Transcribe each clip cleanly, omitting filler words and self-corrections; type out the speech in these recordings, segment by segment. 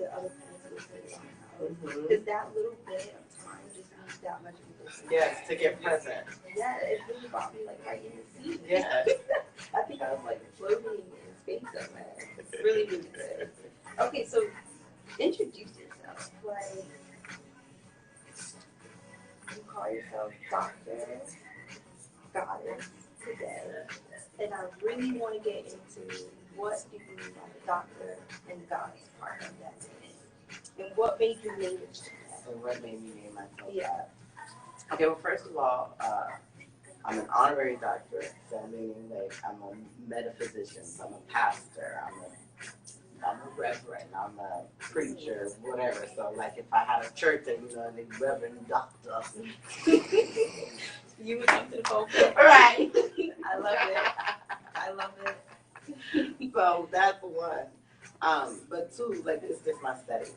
the other parents will say around the house. Because that little bit of time just means that much of a difference. Yes, to get present. Yeah, it really brought me like right in the seat. Yeah. I think I was like floating in space somewhere. It's really, really good. Okay, so introduce yourself. Like, you call yourself Doctor, Goddess today, and I really want to get into what do you mean by the doctor and the goddess part of that name, and what made you name it that? And what made me name myself? Yeah. Okay, well, first of all, I'm an honorary doctor, so meaning like I'm a metaphysician, I'm a pastor, I'm a reverend, I'm a preacher, whatever. So like if I had a church and the reverend doctor, You would come to the pulpit. right? I love it. I love it. So that's one. But two, like it's just my study.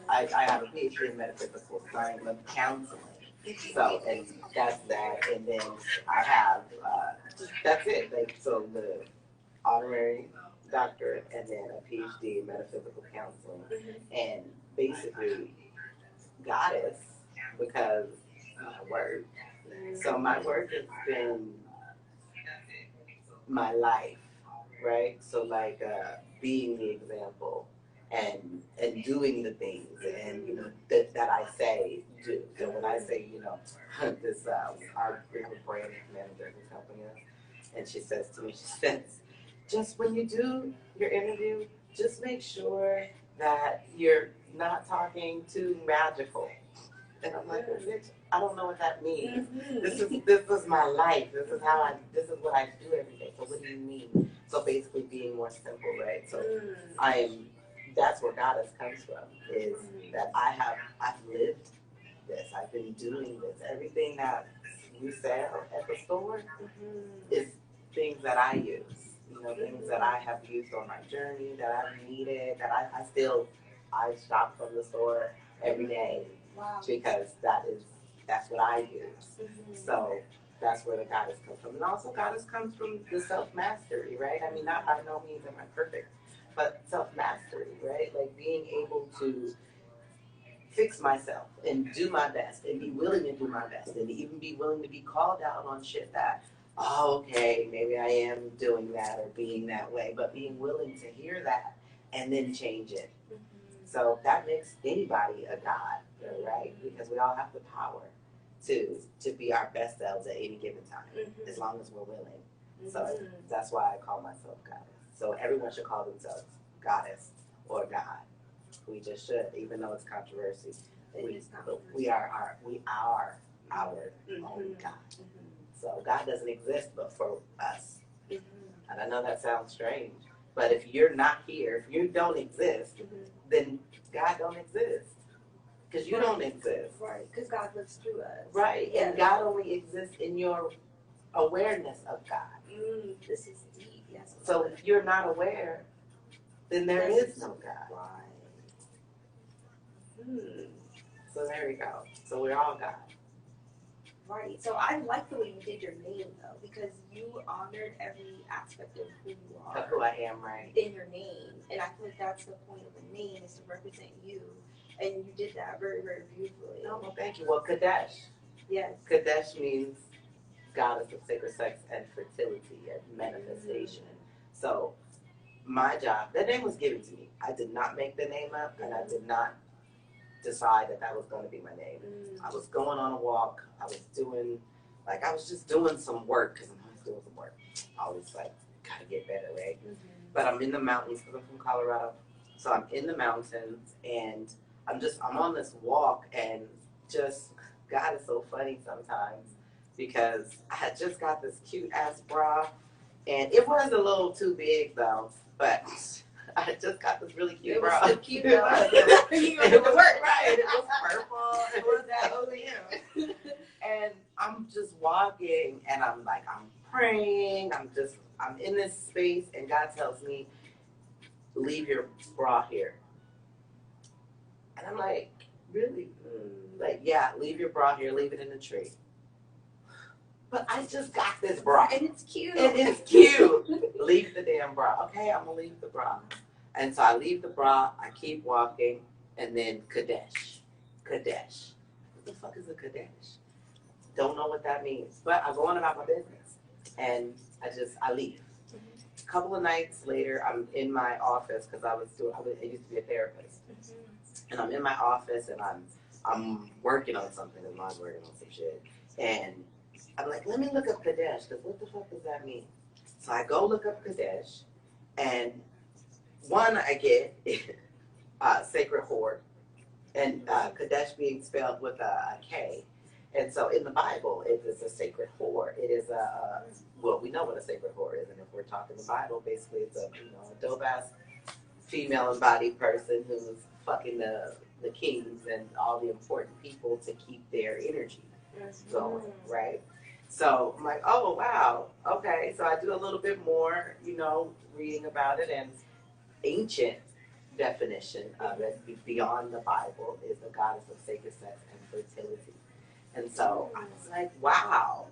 I have a PhD in metaphysical science of counseling. So, and that's that. And then I have, that's it. Like, so the honorary doctorate and then a PhD in metaphysical counseling. And basically, goddess, because my work. So my work has been my life, right? So like being the example and doing the things and that I say do. So when I say this our brand manager who's helping us, and she says to me, she says, just when you do your interview, just make sure that you're not talking too magical. And I'm like, well, bitch, I don't know what that means. This is my life. This is what I do every day. So what do you mean? So basically being more simple, right? So that's where goddess comes from, is that I've lived this. I've been doing this. Everything that we sell at the store is things that I use. Things that I have used on my journey, that I've needed, that I shop from the store every day. Wow. Because that's what I use. So that's where the goddess comes from. And also goddess comes from the self-mastery, right? I mean, not by no means am I perfect, but self-mastery, right? Like being able to fix myself and do my best and be willing to do my best and even be willing to be called out on shit that, oh, okay, maybe I am doing that or being that way, but being willing to hear that and then change it. So that makes anybody a god, right? Because we all have the power to be our best selves at any given time, as long as we're willing. So that's why I call myself goddess. So everyone should call themselves goddess or god. We just should, even though it's controversy. We are our own God. So God doesn't exist but for us. And I know that sounds strange, but if you're not here, if you don't exist, then God don't exist. Because you don't exist. Right, because God lives through us. Right, and God only exists in your awareness of God. This is deep, yes. So if you're not aware, then there is no God. Right. So there we go. So we're all God. Right. So I like the way you did your name, though, because you honored every aspect of who you are. Of who I am, right? In your name. And I feel like that's the point of a name, is to represent you. And you did that very, very beautifully. Oh, well, thank you. Well, Qadesh. Yes. Qadesh means goddess of sacred sex and fertility and manifestation. So my job, that name was given to me. I did not make the name up, and I did not decide that was going to be my name. I was going on a walk. I was just doing some work, because I'm always doing some work. I always gotta get better, right? But I'm in the mountains, because I'm from Colorado. So I'm in the mountains, and I'm on this walk, and just, God is so funny sometimes, because I had just got this cute ass bra, and it was a little too big though, but I just got this really cute bra. It was so cute though. It was right. It was purple. It was that OEM. And I'm just walking, and I'm praying. I'm in this space, and God tells me, leave your bra here. And I'm like, really? Yeah, leave your bra here. Leave it in the tree. But I just got this bra. And it's cute. It is cute. Leave the damn bra. Okay, I'm going to leave the bra. And so I leave the bra, I keep walking, and then Qadesh. Qadesh. What the fuck is a Qadesh? Don't know what that means. But I go on about my business. And I leave. A couple of nights later, I'm in my office because I used to be a therapist. And I'm in my office and I'm working on something, and Mom's working on some shit. And I'm like, let me look up Qadesh, because what the fuck does that mean? So I go look up Qadesh, and one I get sacred whore, and Qadesh being spelled with a K. And so in the Bible, it is a sacred whore. It is well, we know what a sacred whore is, and if we're talking the Bible, basically it's a dope ass female embodied person who's fucking the kings and all the important people to keep their energy going, right? So I'm like, oh wow, okay. So I do a little bit more, reading about it, and ancient definition of it beyond the Bible is the goddess of sacred sex and fertility. And so I was like, wow,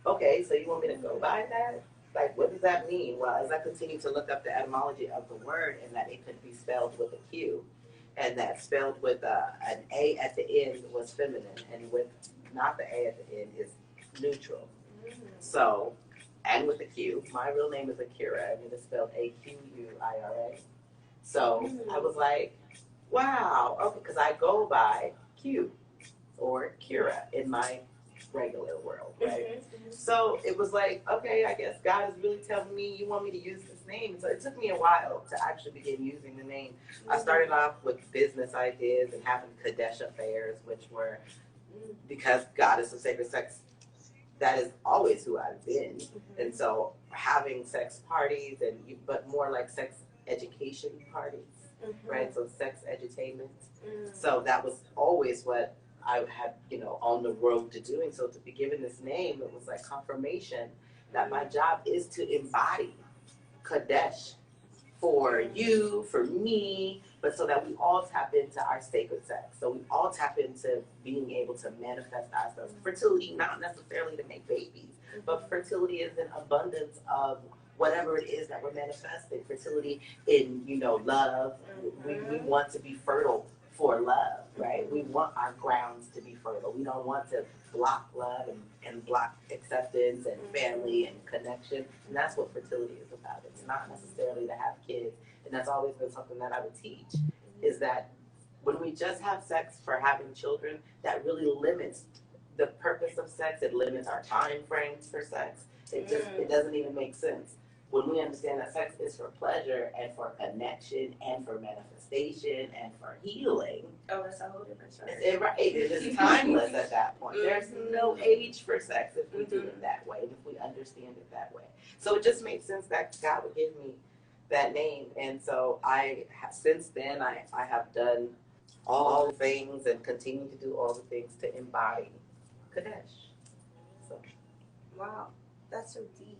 okay, so you want me to go by that? Like, what does that mean? Well, as I continue to look up the etymology of the word, and that it could be spelled with a Q, and that spelled with an A at the end was feminine, and with not the A at the end is neutral. So, and with a Q, my real name is Akira, and it is spelled Aquira. So I was like, wow, okay, because I go by Q or Kira in my regular world, right? So it was like, okay, I guess God is really telling me you want me to use this name. So it took me a while to actually begin using the name. I started off with business ideas and having Qadesh affairs, which were, because Goddess of Sacred Sex, that is always who I've been. And so having sex parties, but more like sex education parties, right? So sex edutainment. So that was always what I had, on the road to doing. So to be given this name, it was like confirmation that my job is to embody Qadesh for you, for me, but so that we all tap into our sacred sex. So we all tap into being able to manifest ourselves. Fertility, not necessarily to make babies, but fertility is an abundance of whatever it is that we're manifesting. Fertility in, love. We want to be fertile for love, right? We want our grounds to be fertile. We don't want to block love and block acceptance and family and connection. And that's what fertility is about. It's not necessarily to have kids. And that's always been something that I would teach, is that when we just have sex for having children, that really limits the purpose of sex. It limits our time frames for sex. It doesn't even make sense. When we understand that sex is for pleasure and for connection and for manifestation and for healing. Oh, that's a whole different story. Right. It is timeless at that point. There's no age for sex if we do it that way, and if we understand it that way. So it just made sense that God would give me that name. And so since then, I have done all the things and continue to do all the things to embody Qadesh. So. Wow, that's so deep.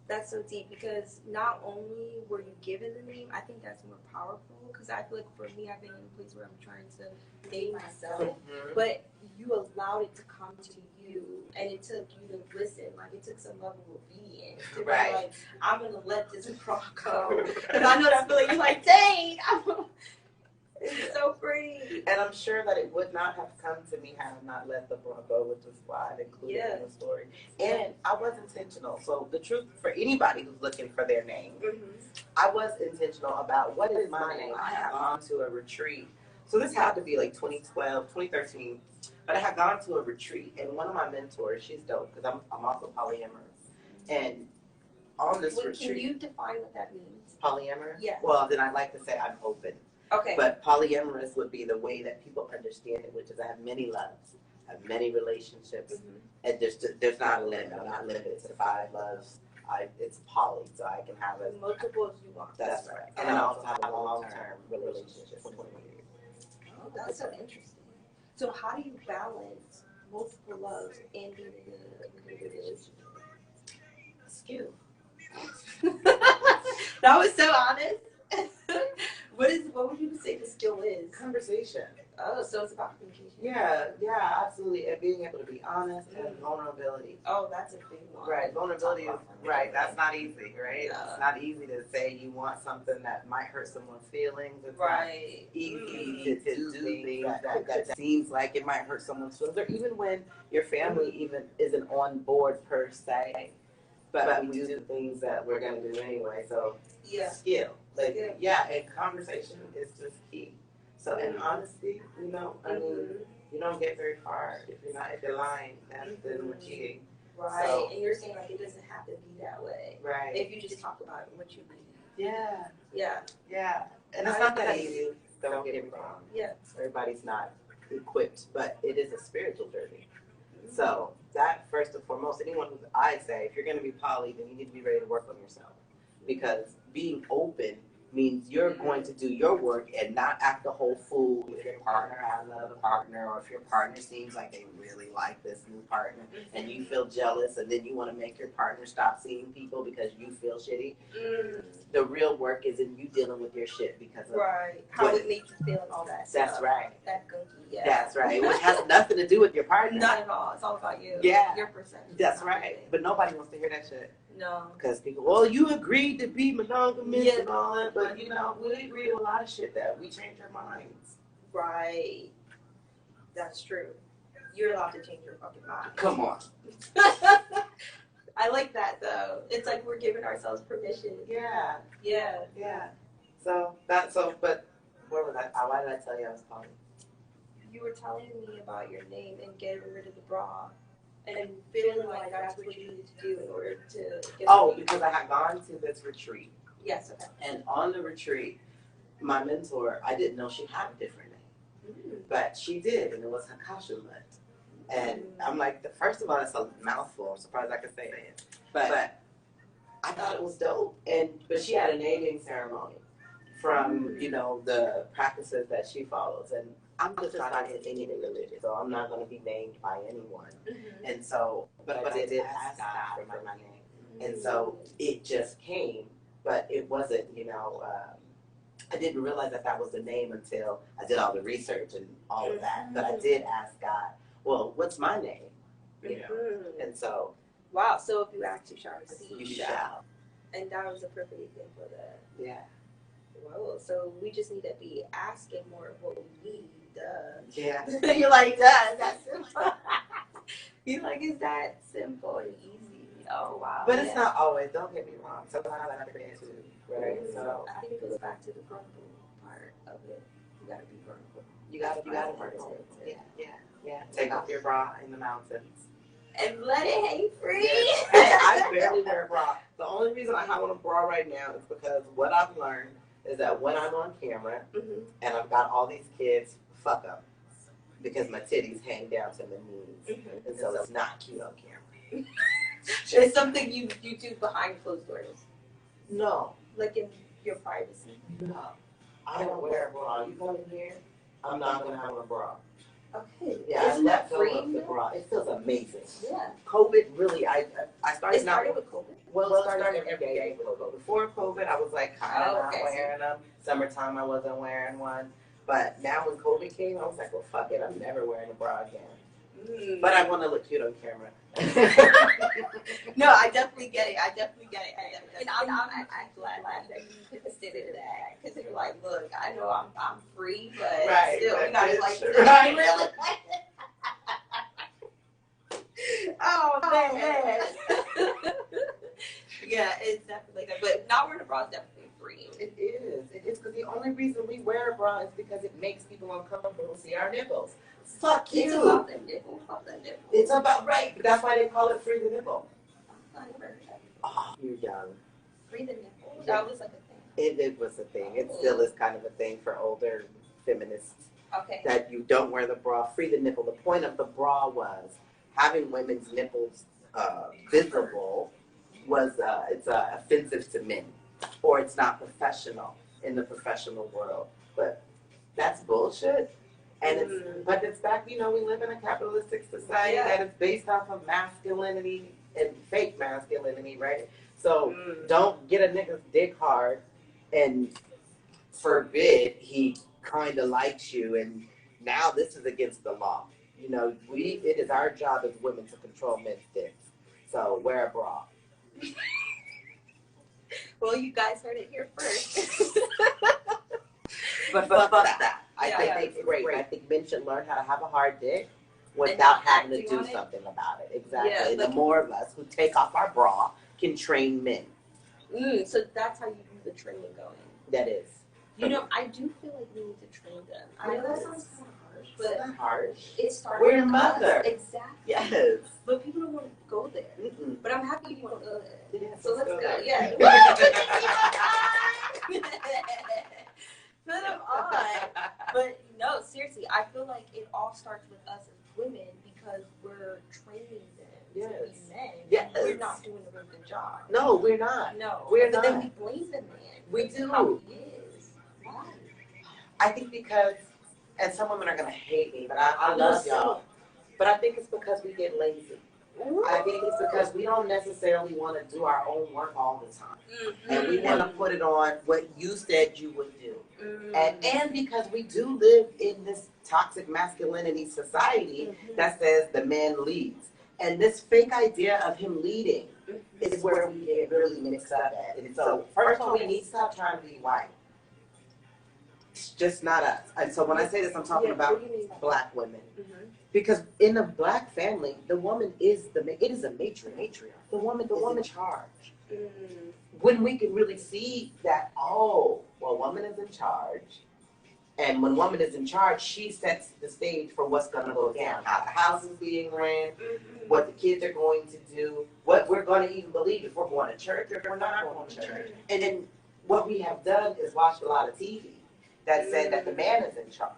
That's so deep, because not only were you given the name, I think that's more powerful, because I feel like for me, I've been in a place where I'm trying to name myself, but you allowed it to come to you, and it took you to listen. Like, it took some level of obedience to be like, I'm going to let this bra go, because I know that feeling. You're like, dang, it's so free. And I'm sure that it would not have come to me had I not let the bra go, which is why I included it in the story. And I was intentional. So the truth, for anybody who's looking for their name, I was intentional about what is my name. I had gone to a retreat. So this had to be like 2012, 2013. But I had gone to a retreat, and one of my mentors, she's dope, because I'm also polyamorous. And on this retreat. Can you define what that means? Polyamorous? Yeah. Well, then I like to say I'm open. Okay. But polyamorous would be the way that people understand it, which is I have many loves, I have many relationships, and there's not a limit. I'm not limited to 5 loves. It's poly, so I can have multiple as you want. That's right. And I also have a long-term relationship for 20 years. Oh, that's so interesting. So how do you balance multiple loves and being in a good relationship? Skill. That was so honest. What would you say the skill still is. Conversation. Oh, so it's about communication. Yeah, absolutely. And being able to be honest and vulnerability. Oh, that's a big one. Right, vulnerability is, right, that's not easy, right? Yeah. It's not easy to say you want something that might hurt someone's feelings. It's right. not easy to do things that seems like it might hurt someone's feelings, or even when your family even isn't on board per se. But we do things that we're going to do anyway, so skill. Like, and conversation is just key. So, and honesty, you know, I mean, you don't get very far if you're lying. That's then we're cheating. Right, So, and you're saying like it doesn't have to be that way. Right. If you just talk about what you believe. Yeah. And it's not that easy. Don't get me wrong. Yeah. Everybody's not equipped, but it is a spiritual journey. So that first and foremost, anyone who I say, if you're going to be poly, then you need to be ready to work on yourself, because being open means you're going to do your work and not act a whole fool if your partner has another partner, or if your partner seems like they really like this new partner and you feel jealous, and then you want to make your partner stop seeing people because you feel shitty. The real work is in you dealing with your shit because of how it makes you feel and all that stuff. That's right. That gunky, That's right. Which has nothing to do with your partner. Not at all. It's all about you. Yeah. Your perception. That's right. But nobody wants to hear that shit. No. Because people, well, you agreed to be monogamous and all that, but you know, we agree to a lot of shit that we change our minds. Right. That's true. You're allowed to change your fucking mind. Come on. I like that though. It's like we're giving ourselves permission. Yeah. But where was I? Why did I tell you I was calling? You were telling me about your name and getting rid of the bra. And feeling like that's what you needed to do in order to get because I had gone to this retreat. Yes, okay. And on the retreat, my mentor, I didn't know she had a different name. But she did, and it was Hakashimut. And I'm like, first of all, it's a mouthful. I'm surprised I could say it. But I thought it was dope. But she had a naming ceremony from, you know, the practices that she follows. And I'm just not in any religion, so I'm not going to be named by anyone. And so, but I did ask God for my name. And so it just came, but it wasn't, you know, I didn't realize that was the name until I did all the research and all of that. But I did ask God, well, what's my name? You know, and so. Wow, so if you ask, you shall receive. You shall. And that was a perfect example of that. Yeah. Whoa, so we just need to be asking more of what we need. Yeah. You're like, that's simple. You're like, is that simple and easy? Oh, wow. But it's not always. Don't get me wrong. Sometimes I forget too. Right? So I think it goes back to the vulnerable part of it. You gotta be vulnerable. You gotta be vulnerable. Yeah. Take off your bra in the mountains. And let it hang free. Hey, I barely wear a bra. The only reason I have on a bra right now is because what I've learned is that when I'm on camera and I've got all these kids, fuck them. Because my titties hang down to my knees. And so it's not cute on camera. It's something you do behind closed doors. No. Like in your privacy. No. I don't wear a bra. You come in here, I'm not going to have a bra. Okay. Yeah, Isn't that go freeing? the bra. It feels amazing. Yeah. COVID really, I started. It started with COVID? Well, it started every day with COVID. Before COVID, I was like kind of not wearing them. Summertime, I wasn't wearing one. But now when COVID came, I was like, well, fuck it. I'm never wearing a bra again. But I want to look cute on camera. No, I definitely get it. And I'm glad that you considered that, because you're like, look, I know I'm free, but still, you gotta like really. Oh man. Yeah, it's definitely that. But not wearing a bra is definitely free. It is because the only reason we wear a bra is because it makes people uncomfortable to see our nipples. Fuck you. It's about the nipple. It's about right. But that's why they call it free the nipple. Oh, you're young. Free the nipple. That was like a thing. It was a thing. It still is kind of a thing for older feminists. Okay. That you don't wear the bra. Free the nipple. The point of the bra was having women's nipples visible was it's offensive to men, or it's not professional in the professional world. But that's bullshit. And it's back, you know, we live in a capitalistic society that is based off of masculinity and fake masculinity, right? So don't get a nigga's dick hard and forbid he kind of likes you, and now this is against the law. You know, it is our job as women to control men's dicks. So wear a bra. Well, you guys heard it here first. But fuck that. I think it's great. I think men should learn how to have a hard dick without not having to acting do on it. something about it. Exactly. Yeah, And like- the more of us who take off our bra can train men. So that's how you do the training going. That is. You know, I do feel like we need to train them. I know that sounds kind of harsh, It's but not harsh. it starts We're with mother. us. Exactly. Yes. But people don't want to go there. Mm-mm. But I'm happy you want to go there. Yes, So let's go. there. Yeah. Put them on. But no, seriously, I feel like it all starts with us as women because we're training them to be men. Yes. We're not doing a really good job. No, we're not. No. We're but then not. we blame the man. We for do. How he is. Why? I think because, and some women are going to hate me, but I love y'all. But I think it's because we get lazy. I think it's because we don't necessarily want to do our own work all the time. Mm-hmm. And we want to put it on what you said you would do. Mm-hmm. And because we do live in this toxic masculinity society that says the man leads. And this fake idea of him leading is where we get really mixed up at. And so, first of all, we need to stop trying to be white. It's just not us. And so when I say this, I'm talking about black women. Because in a black family, the woman is it is a matriarch. The woman is in charge. When we can really see that, woman is in charge. And when woman is in charge, she sets the stage for what's going to go down. How the house is being ran, what the kids are going to do, what we're going to even believe if we're going to church or if we're not going to church. And then what we have done is watched a lot of TV that said that the man is in charge.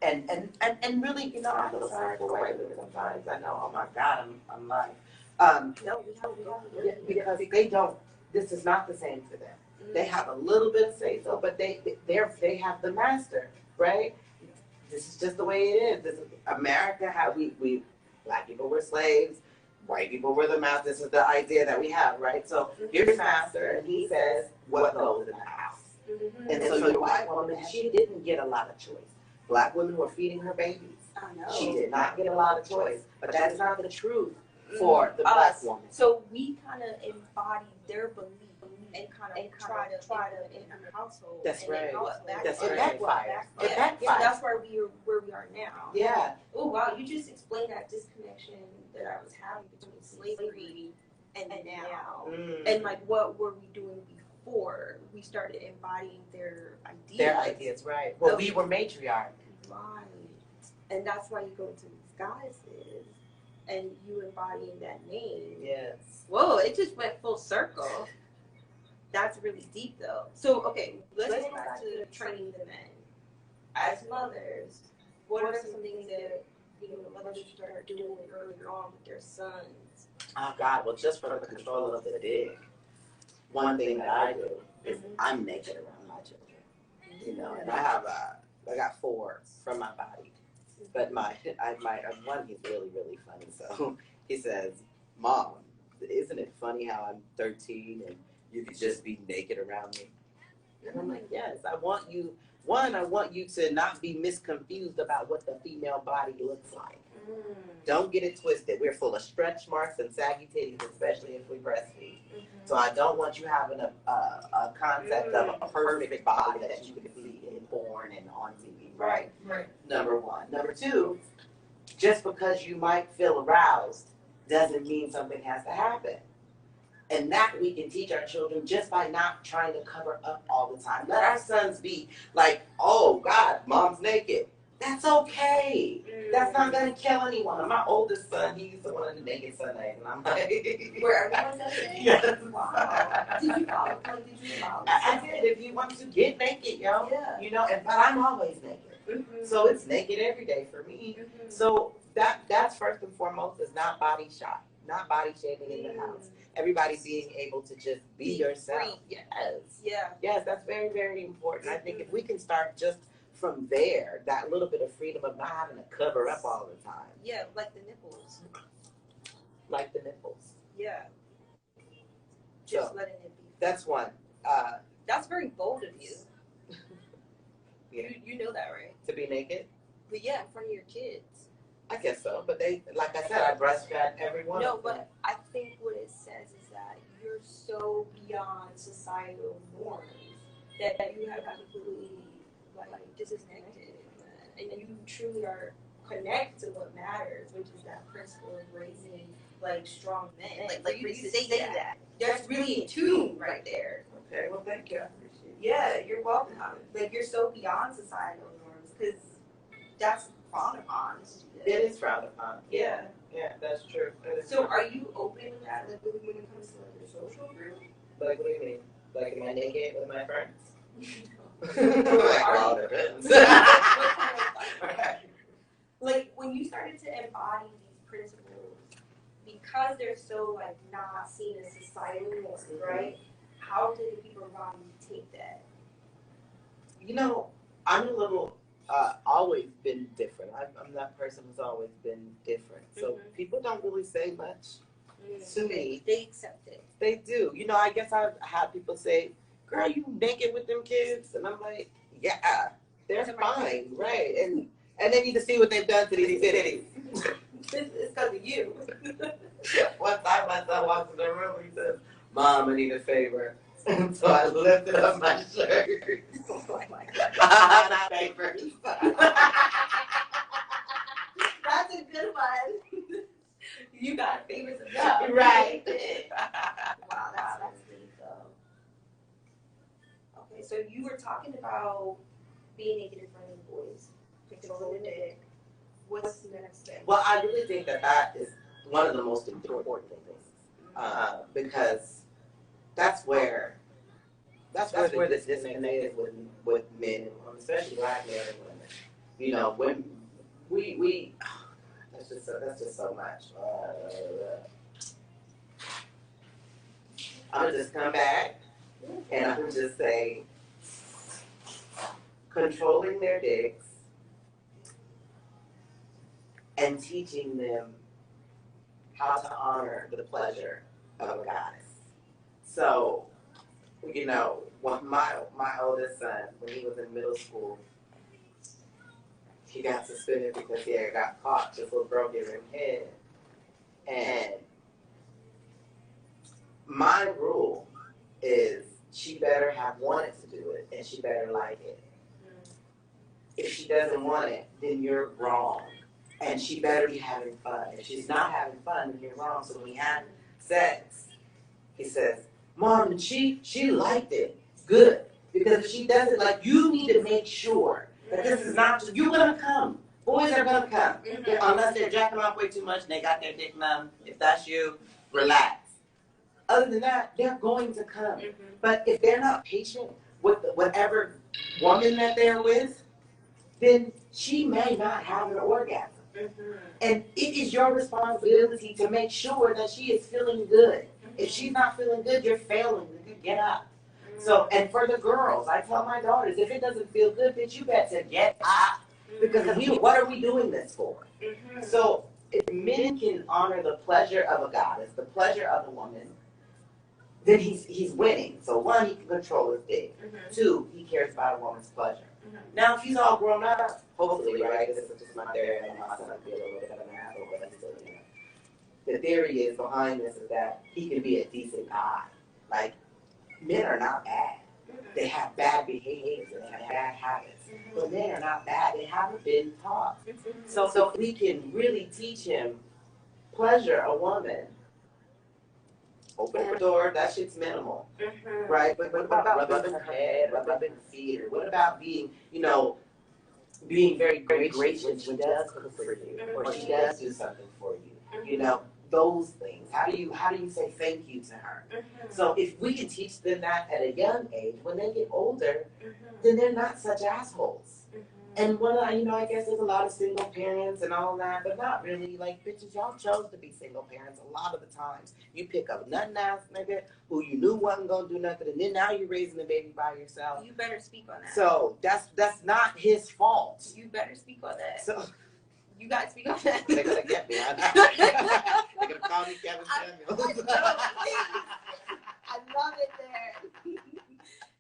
And really, you know, I feel sorry for white women sometimes. I know, oh my God, I'm lying. No, we have Because they don't, this is not the same for them. They have a little bit of say so, but they have the master, right? This is just the way it is. This is America. How we black people were slaves, white people were the master. This is the idea that we have, right? So here's master, and he says what goes in the house. And so your white woman, she didn't get a lot of choice. Black women were feeding her babies. I know. She did not get a lot of choice, but that is not the truth for the black woman. So we kind of embody their belief and kind of try to in our household. That's and right. That's It backfires. It Yeah, backfires. that's where we are now. Yeah. Oh wow, you just explained that disconnection that I was having between slavery and now, and like what were we doing before we started embodying their ideas? Their ideas, right? Well, we were matriarch. Right, and that's why you go into these guises and you embodying that name. Yes. Whoa, it just went full circle. That's really deep though. So, okay, let's go back to training the men. As mothers, what are some things that mothers should start doing earlier on with their sons? Oh God, well just for the control of the dick. One thing that I do is I'm naked around my children. You know, and I got 4 from my body. But my one, he's really, really funny. So he says, Mom, isn't it funny how I'm 13 and you could just be naked around me? And I'm like, yes, I want you to not be misconfused about what the female body looks like. Don't get it twisted. We're full of stretch marks and saggy titties, especially if we breastfeed. So I don't want you having a concept of a perfect body that you can see in porn and on TV, right? Number 1. Number 2, just because you might feel aroused doesn't mean something has to happen. And that we can teach our children just by not trying to cover up all the time. Let our sons be like, oh God, mom's naked. That's okay. That's not going to kill anyone. My oldest son, he's the one of the naked Sundays. And I'm like, Where everyone does it? Yes. Wow. Did you follow? I did. If you want to get naked, yo. Yeah. You know, but I'm always naked. So it's naked every day for me. So that's first and foremost is not body shot, not body shaming in the house. Everybody being able to just be yourself. Free. Yes. Yeah. Yes, that's very, very important. I think if we can start just from there, that little bit of freedom of not having to cover up all the time. Yeah, like the nipples. Like the nipples. Yeah. Just So, letting it be. that's one. That's very bold of you. Yeah. You know that, right? To be naked? But yeah, in front of your kids. I guess so. But they, like I said, I breastfed every one No, of them. but I think what it says is that you're so beyond societal norms that you have completely like disconnected, and you truly are connected to what matters, which is that principle of raising like strong men. Like for you to say that, that's really in tune right there. Okay, well, thank you. I appreciate it. Yeah, you're welcome. Like you're so beyond societal norms because that's frowned upon. It is frowned upon. Yeah. Yeah, that's true. That is So true. are you open to that, like when it comes to like your social group? Like, what do you mean? Like, am I naked with my friends? Like when you started to embody these principles, because they're so like not seen as societal norms, right? How did the people around you take that? You know, I'm a little, always been different. I'm that person who's always been different. So people don't really say much to me. They accept it. They do. You know, I guess I've had people say, girl, you naked with them kids? And I'm like, yeah, they're fine, right? And they need to see what they've done to these titties. It's because of you. One time my son walks in the room, he says, Mom, I need a favor. And so I lifted up my shirt. Oh my God. I have favors. That's a good one. You got favors of God. Right. Wow, that's neat though. Okay, so you were talking about being naked in front of boys, controlling the dick. What's the next thing? Well, I really think that is one of the most important things, because that's where the disconnect is with men and women, especially black men and women. You know, when we that's just so much. I'm gonna just come back and I'm gonna just say, controlling their dicks and teaching them how to honor the pleasure of a goddess. So, you know, my oldest son, when he was in middle school, he got suspended because he had got caught. This little girl gave him head. And my rule is she better have wanted to do it and she better like it. If she doesn't want it, then you're wrong. And she better be having fun. If she's not having fun, then you're wrong. So when he had sex, he says, Mom, she liked it. Good. Because if she doesn't, like, you need to make sure that this is not, you're going to come. Boys are going to come. Unless they're jacking off way too much and they got their dick numb. If that's you, relax. Other than that, they're going to come. But if they're not patient with whatever woman that they're with, then she may not have an orgasm. And it is your responsibility to make sure that she is feeling good. If she's not feeling good, you're failing. You get up. So, and for the girls, I tell my daughters, if it doesn't feel good, bitch, you better get up. Because what are we doing this for? So, if men can honor the pleasure of a goddess, the pleasure of a woman, then he's winning. So one, he can control his dick. Two, he cares about a woman's pleasure. Now, if he's all grown up, hopefully, right? This is just my theory. I know my son be a little bit of an asshole, but he's still, you know. The theory is behind this is that he can be a decent guy. Like, men are not bad. They have bad behaviors and they have bad habits. But men are not bad. They haven't been taught. So we can really teach him pleasure a woman. Open her door, that shit's minimal. Right? But what about rubbing her head, rubbing her feet? Or what about being, you know, being very gracious when she does cook for you or she does do something for you? You know, those things. How do you say thank you to her? So if we can teach them that at a young age, when they get older, then they're not such assholes. And I guess there's a lot of single parents and all that, but not really. Like, bitches, y'all chose to be single parents a lot of the times. You pick up nothing ass nigga who you knew wasn't gonna do nothing, and then now you're raising the baby by yourself. You better speak on that. So that's not his fault. You better speak on that. So you gotta speak on that. they're gonna get me. They're gonna call me Kevin Samuels. I love it there.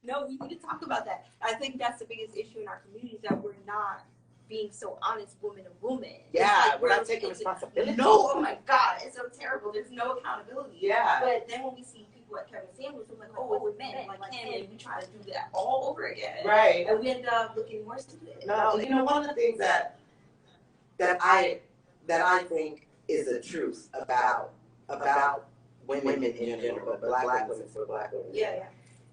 No, we need to talk about that. I think that's the biggest issue in our community, that we're not being so honest, woman to woman. Yeah, like we're not taking responsibility. No, oh my God, it's so terrible. There's no accountability. Yeah. But then when we see people like Kevin Samuels, we're like, oh, it's men like him, and we try to do that all over again. Right. And we end up looking more stupid. No, you know, one of the things that I think is the truth about women in general, but black women for black women. Yeah.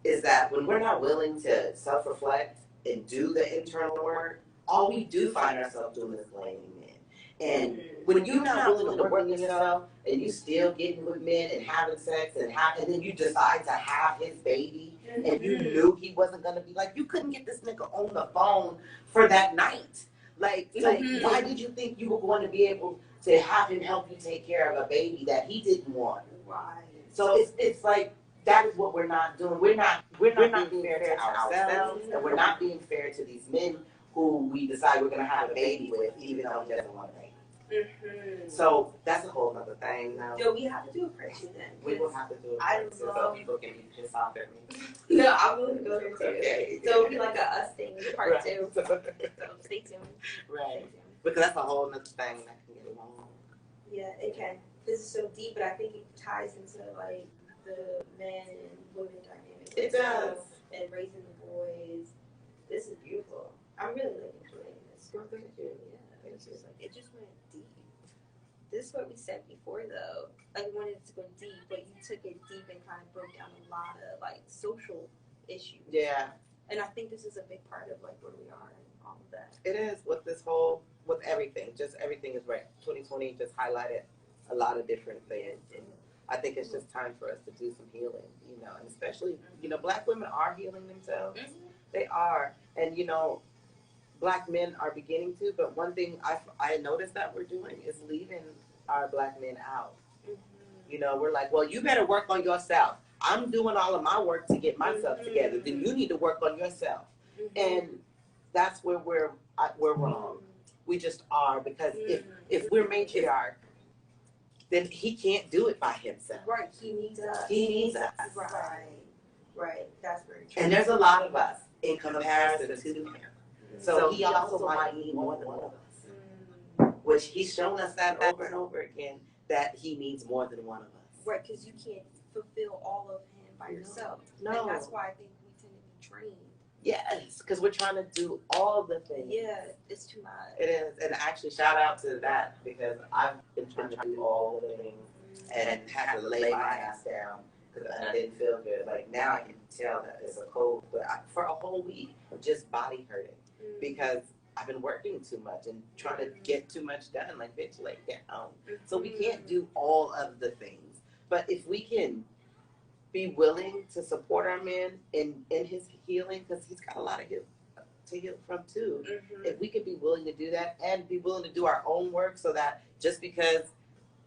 Is that when we're not willing to self-reflect and do the internal work, all we do find ourselves doing is blaming men. And when you're not willing to work on yourself and you still getting with men and having sex and then you decide to have his baby and you knew he wasn't gonna be, like, you couldn't get this nigga on the phone for that night. Like why did you think you were going to be able to have him help you take care of a baby that he didn't want? Right. So it's like, that is what we're not doing. We're not being fair to ourselves, and we're not being fair to these men who we decide we're gonna have a baby with, even though he doesn't want a baby. So that's a whole other thing now. So we have to do a correction then. We will have to do a correction so people can be pissed off at me. No, I'm willing to go there too. Okay. So it'll be like a us thing, part 2. So stay tuned. Right. Because that's a whole other thing that can get long. Yeah, it can. This is so deep, but I think it ties into like the man and women dynamic. It does. And raising the boys. This is beautiful. I'm really enjoying this. Well, thank you. Yeah, it just went deep. This is what we said before, though. I wanted it to go deep, but you took it deep and kind of broke down a lot of like social issues. Yeah. And I think this is a big part of like where we are and all of that. It is with everything. Just everything is right. 2020 just highlighted a lot of different things. I think it's just time for us to do some healing, you know, and especially, you know, black women are healing themselves. They are. And, you know, black men are beginning to, but one thing I noticed that we're doing is leaving our black men out. You know, we're like, well, you better work on yourself. I'm doing all of my work to get myself together. Then you need to work on yourself. And that's where we're wrong. We just are, because if we're matriarch, then he can't do it by himself. Right, he needs us. He needs us. Right, that's very true. And there's a lot of us in comparison to him. So he also might need more than one of us. Which he's shown us that over and over again, that he needs more than one of us. Right, because you can't fulfill all of him by yourself. No. And that's why I think we tend to be trained. Yes, because we're trying to do all the things. Yeah, it's too much. It is. And actually, shout out to that, because I've been trying to do all the things and had to lay my ass down because I didn't feel good. Like, now I can tell that it's a cold, but for a whole week, just body hurting because I've been working too much and trying to get too much done. Like, bitch, lay down. So we can't do all of the things. But if we can be willing to support our man in his healing, because he's got a lot of to heal from too. If we could be willing to do that and be willing to do our own work, so that just because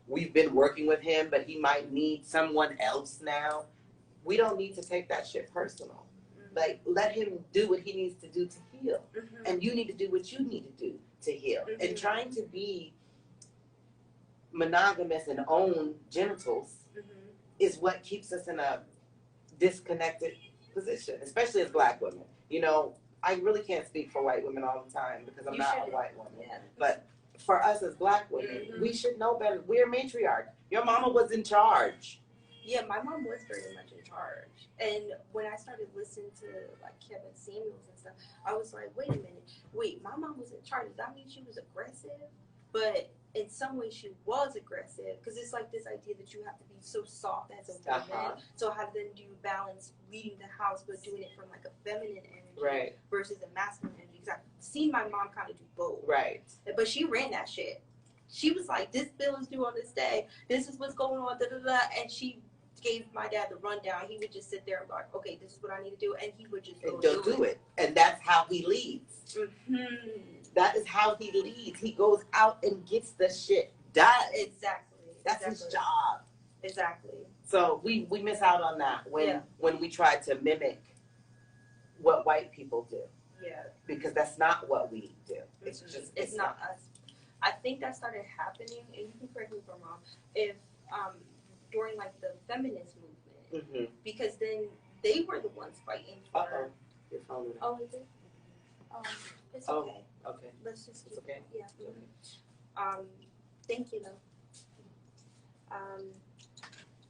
we've been working with him, but he might need someone else now, we don't need to take that shit personal. Like, let him do what he needs to do to heal. And you need to do what you need to do to heal. And trying to be monogamous and own genitals is what keeps us in a disconnected position, especially as black women. You know, I really can't speak for white women all the time because I'm not a white woman. Yeah. But for us as black women, we should know better. We're matriarch. Your mama was in charge. Yeah, my mom was very much in charge. And when I started listening to like Kevin Samuels and stuff, I was like, wait a minute. Wait, my mom was in charge. Does that mean she was aggressive? But in some way she was aggressive, because it's like this idea that you have to be so soft as a woman. So how then do you balance leading the house but doing it from like a feminine energy versus a masculine energy? Because I've seen my mom kind of do both. Right. But she ran that shit. She was like, this bill is due on this day. This is what's going on, da da da. And she gave my dad the rundown. He would just sit there and be like, okay, this is what I need to do. And he would just go do it. And that's how he leads. That is how he leads. He goes out and gets the shit done. Exactly. That's his job. Exactly. So we miss out on that when we try to mimic what white people do. Yeah. Because that's not what we do. It's just it's not us. I think that started happening, and you can correct me if I'm wrong, if during like the feminist movement, because then they were the ones fighting for. Uh-oh. Your phone went off. Oh, is it? It's okay. Okay. Let's just. It's okay? Yeah. Okay. Thank you, though.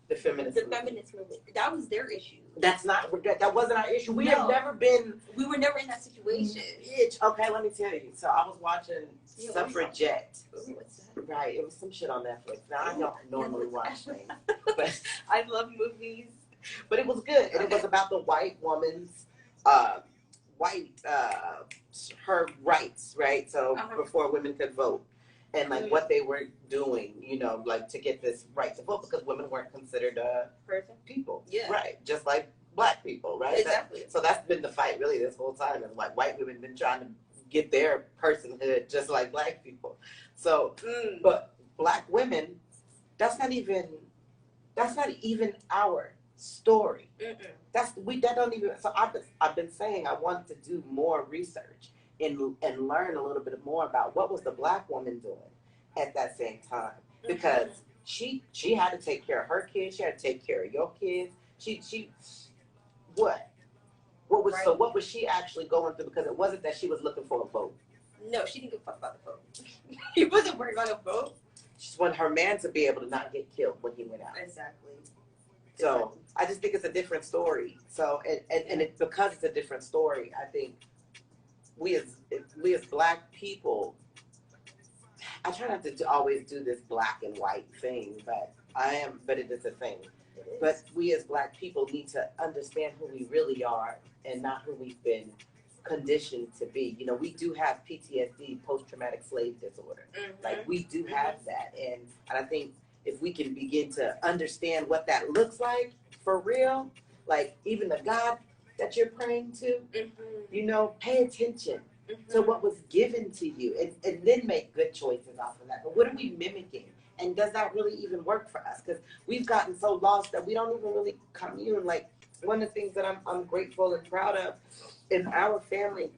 The feminist movement. That was their issue. That wasn't our issue. We have never been. We were never in that situation. Okay, let me tell you. So I was watching Suffragette. Ooh, what's that? Right, it was some shit on Netflix. Now I don't normally watch things, but I love movies. But it was good, and it was about the white woman's her rights, right? So before women could vote. And like what they were doing, you know, like to get this right to vote, because women weren't considered people, right? Just like black people, right? Exactly. So that's been the fight really this whole time, and like white women been trying to get their personhood just like black people. So, but black women, that's not even our story. That don't even. So I've been saying I want to do more research and learn a little bit more about what was the black woman doing at that same time, because she had to take care of her kids, she had to take care of your kids. What was she actually going through? Because it wasn't that she was looking for a vote. No, she didn't give a fuck about the vote. He wasn't worried about a vote. She just wanted her man to be able to not get killed when he went out. Exactly. So I just think it's a different story. So and it's because it's a different story, I think we as black people, I try not to always do this black and white thing, but it is a thing. But we as black people need to understand who we really are and not who we've been conditioned to be. You know, we do have PTSD, post-traumatic slave disorder. Like we do have that, and I think if we can begin to understand what that looks like for real, like even the God that you're praying to, you know, pay attention to what was given to you, and then make good choices off of that. But what are we mimicking? And does that really even work for us? Because we've gotten so lost that we don't even really commune. Like one of the things that I'm grateful and proud of in our family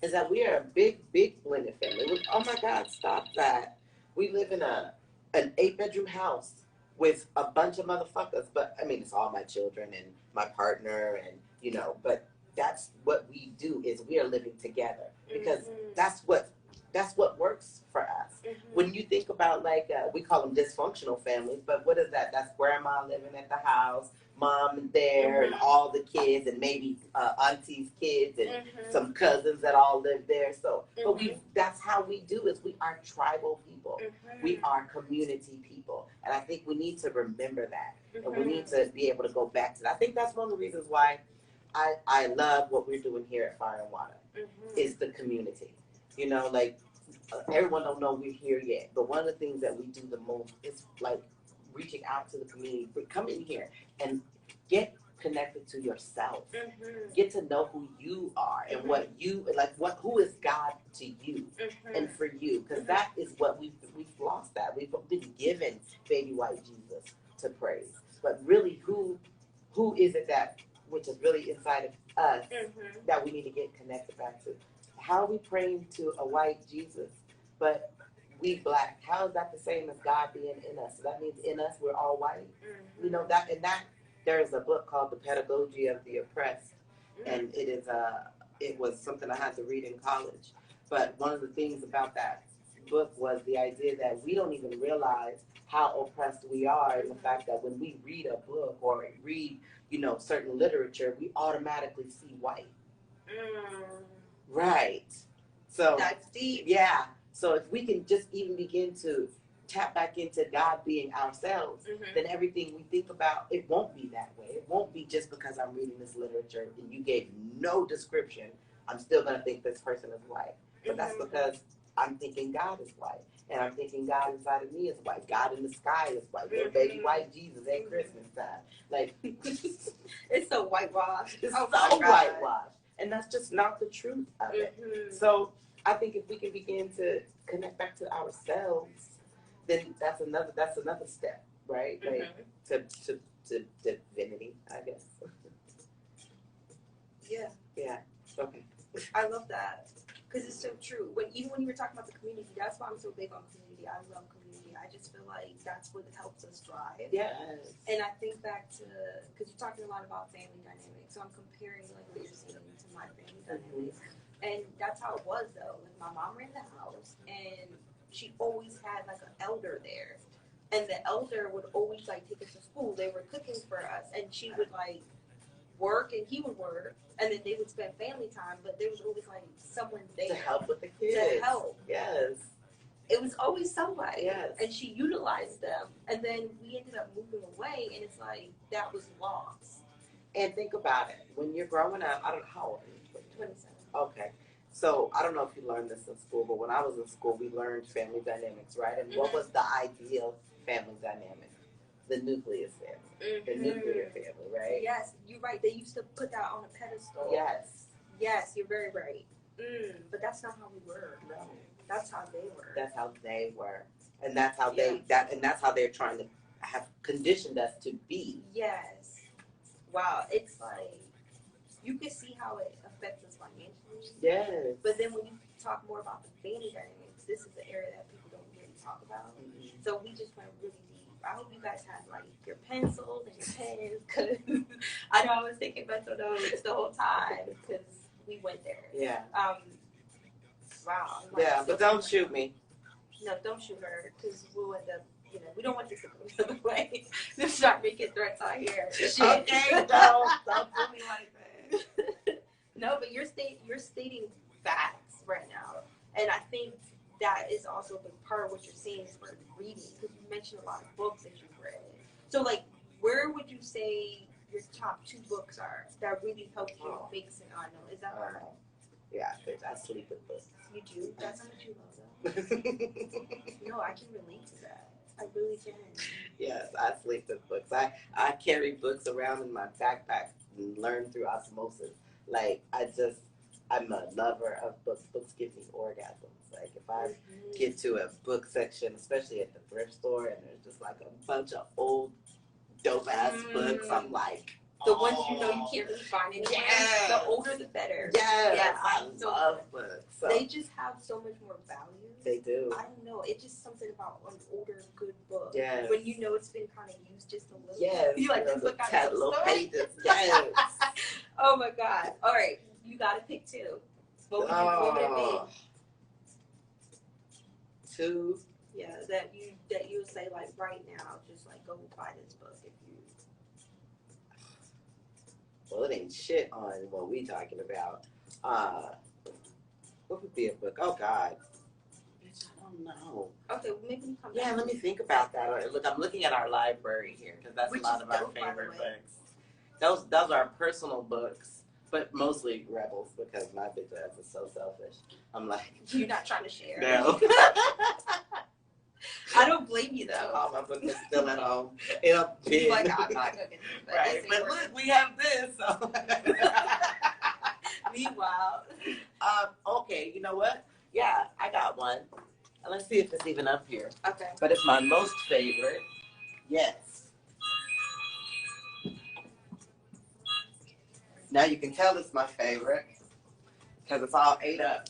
is that we are a big blended family. Oh my God, stop that. We live in an 8-bedroom house with a bunch of motherfuckers, but I mean, it's all my children and my partner, and you know, but that's what we do, is we are living together, because that's what works for us. When you think about, like, we call them dysfunctional families, but what is that? That's grandma living at the house, mom there, and all the kids, and maybe auntie's kids, and some cousins that all live there. So, but that's how we do, is we are tribal people. We are community people. And I think we need to remember that. And we need to be able to go back to that. I think that's one of the reasons why I love what we're doing here at Fyre Wata, is the community. You know, like, everyone don't know we're here yet, but one of the things that we do the most is like reaching out to the community. Come in here and get connected to yourself. Get to know who you are and what you like. Who is God to you and for you? Because that is what we've lost. That we've been given baby white Jesus to praise, but really, who is it that, which is really inside of us, that we need to get connected back to? How are we praying to a white Jesus, but we black? How is that the same as God being in us? So that means in us we're all white. You know that, and that there's a book called The Pedagogy of the Oppressed, and it was something I had to read in college. But one of the things about that book was the idea that we don't even realize how oppressed we are, and the fact that when we read a book or read, you know, certain literature, we automatically see white. Right. So that's deep. Yeah. So if we can just even begin to tap back into God being ourselves, then everything we think about, it won't be that way. It won't be just because I'm reading this literature and you gave no description, I'm still going to think this person is white. But that's because I'm thinking God is white. And I'm thinking God inside of me is white. God in the sky is white. Little baby white Jesus at Christmas time. Like, it's so whitewashed. It's so whitewashed. And that's just not the truth of it. So I think if we can begin to connect back to ourselves, then that's another step, right? Like to divinity, I guess. Yeah. Okay. I love that, because it's so true. Even when you were talking about the community, that's why I'm so big on community. I love community. I just feel like that's what helps us thrive. Yes. And I think back to, because you're talking a lot about family dynamics, so I'm comparing like what you're saying to my family dynamics. And that's how it was though. Like my mom ran the house, and she always had like an elder there, and the elder would always like take us to school. They were cooking for us, and she would like work, and he would work, and then they would spend family time. But there was always like someone there To help with the kids. To help. Yes. It was always somebody. Yes. And she utilized them, and then we ended up moving away, and it's like that was lost. And think about it. When you're growing up, I don't know how old are you? 27. Okay. So I don't know if you learned this in school, but when I was in school, we learned family dynamics, right? And what was the ideal family dynamic? The nucleus family, the nuclear family, right? Yes, you're right. They used to put that on a pedestal. Yes. Yes, you're very right. But that's not how we were. No. That's how they were. That's how they were, and that's how that's how they're trying to have conditioned us to be. Yes. Wow. It's like you can see how it affects us financially. Yes. But then when you talk more about the family dynamics, this is the area that people don't really talk about. So we just went really deep. I hope you guys had like your pencils and your pens, because I know I was taking mental notes the whole time because we went there. Yeah. Wow. Yeah, but don't shoot me. No, don't shoot her, because we'll end up, we don't want this to go the other way. Just start making threats out here. Okay, don't do me like that. No, but you're stating facts right now, and I think that is also a big part of what you're saying is for reading, because you mentioned a lot of books that you've read. So, like, where would you say your top 2 books are that really helped you fix it? I know, is that right? Yeah, bitch, I sleep with books. You do? That's how much you love them. No, I can relate to that. I really can. Yes, I sleep with books. I carry books around in my backpack and learn through osmosis. Like, I'm a lover of books. Books give me orgasms. Like, if I get to a book section, especially at the thrift store, and there's just like a bunch of old dope-ass books, I'm like, the ones you can't really find anywhere. Yes. The older the better. Yes, yeah, I love books. So. They just have so much more value. They do. I don't know. It's just something about an older good book. Yes. When you know it's been kind of used just a little. Yes. You like this book got little pages. Yes. Oh my God. All right. You got to pick 2. What would it be? 2. Yeah, that you would say like right now, just like go buy this book if you. Well, it ain't shit on what we talking about. What would be a book? Oh God, bitch, I don't know. Okay, well, maybe you come back. Yeah, let me think about that. Look, I'm looking at our library here because that's a lot of our favorite books. Those are personal books, but mostly rebels because my bitch ass is so selfish. I'm like, you're not trying to share. No. I don't blame you though. All my books are still at home in a bin. Like, I'm not gonna do that. Right, but look, we have this. So. Meanwhile. Okay, you know what? Yeah, I got one. Let's see if it's even up here. Okay. But it's my most favorite. Yes. Now you can tell it's my favorite because it's all ate up.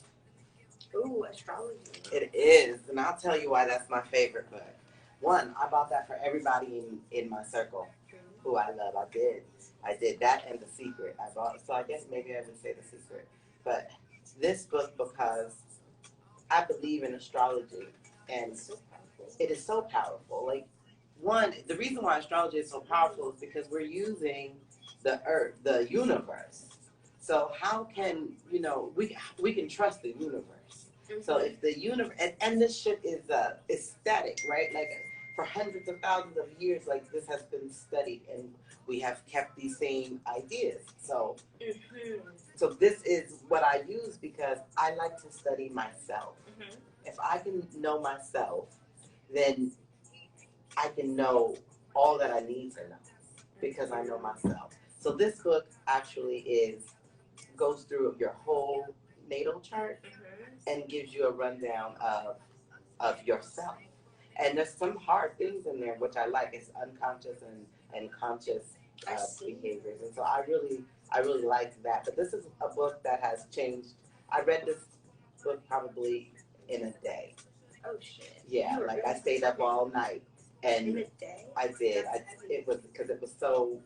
Ooh, astrology. It is, and I'll tell you why that's my favorite book. One, I bought that for everybody in my circle who I love. I did that and The Secret. I bought, so I guess maybe I would say The Secret. But this book, because I believe in astrology, and it is so powerful. Like, one, the reason why astrology is so powerful is because we're using the earth, the universe. So how can, we can trust the universe. So if the universe, and this shit is static, right? Like for hundreds of thousands of years, like this has been studied, and we have kept these same ideas. So, so this is what I use because I like to study myself. If I can know myself, then I can know all that I need to know because I know myself. So this book actually goes through your whole natal chart and gives you a rundown of yourself. And there's some hard things in there, which I like. It's unconscious and conscious behaviors. And so I really like that. But this is a book that has changed. I read this book probably in a day. Oh shit. Yeah, like I stayed up all night, in and the day. I did. It was because it was so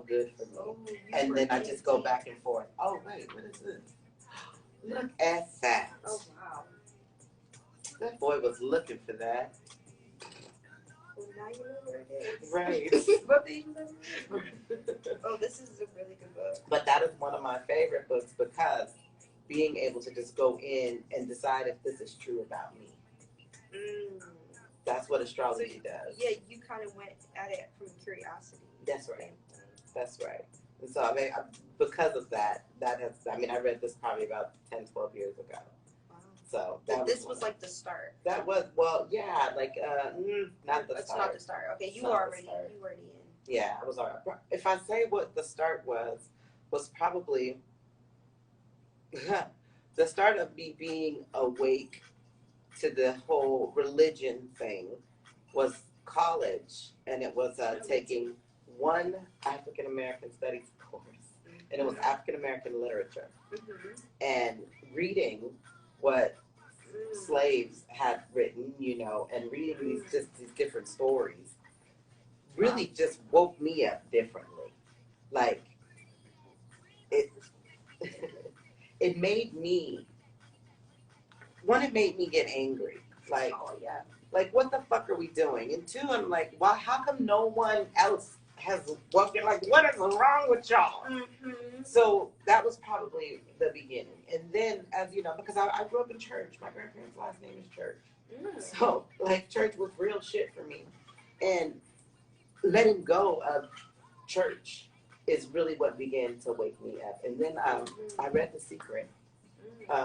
good for me. Oh, And then I just go back and forth. Oh wait, what is this? Look at that. Oh wow. That boy was looking for that. Well, now you know where it is. Right. What page was that? Oh, this is a really good book. But that is one of my favorite books because being able to just go in and decide if this is true about me. That's what astrology does. Yeah, you kind of went at it from curiosity. That's right. That's right. And so, I mean, because of that, I read this probably about 10, 12 years ago. Wow. So this was like the start. That was, well, yeah, like, not the That's start. not the start. Okay, you were already in. Yeah, I was already. If I say what the start was probably the start of me being awake to the whole religion thing was college, and it was taking one African American studies course, and it was African American literature, and reading what slaves had written, and reading these different stories really just woke me up differently. Like it it made me get angry. Like, like what the fuck are we doing? And two, I'm like, well, how come no one else has what is wrong with y'all? So that was probably the beginning. And then, as you know, because I grew up in church. My grandparents' last name is Church. So like church was real shit for me. And letting go of church is really what began to wake me up. And then I read The Secret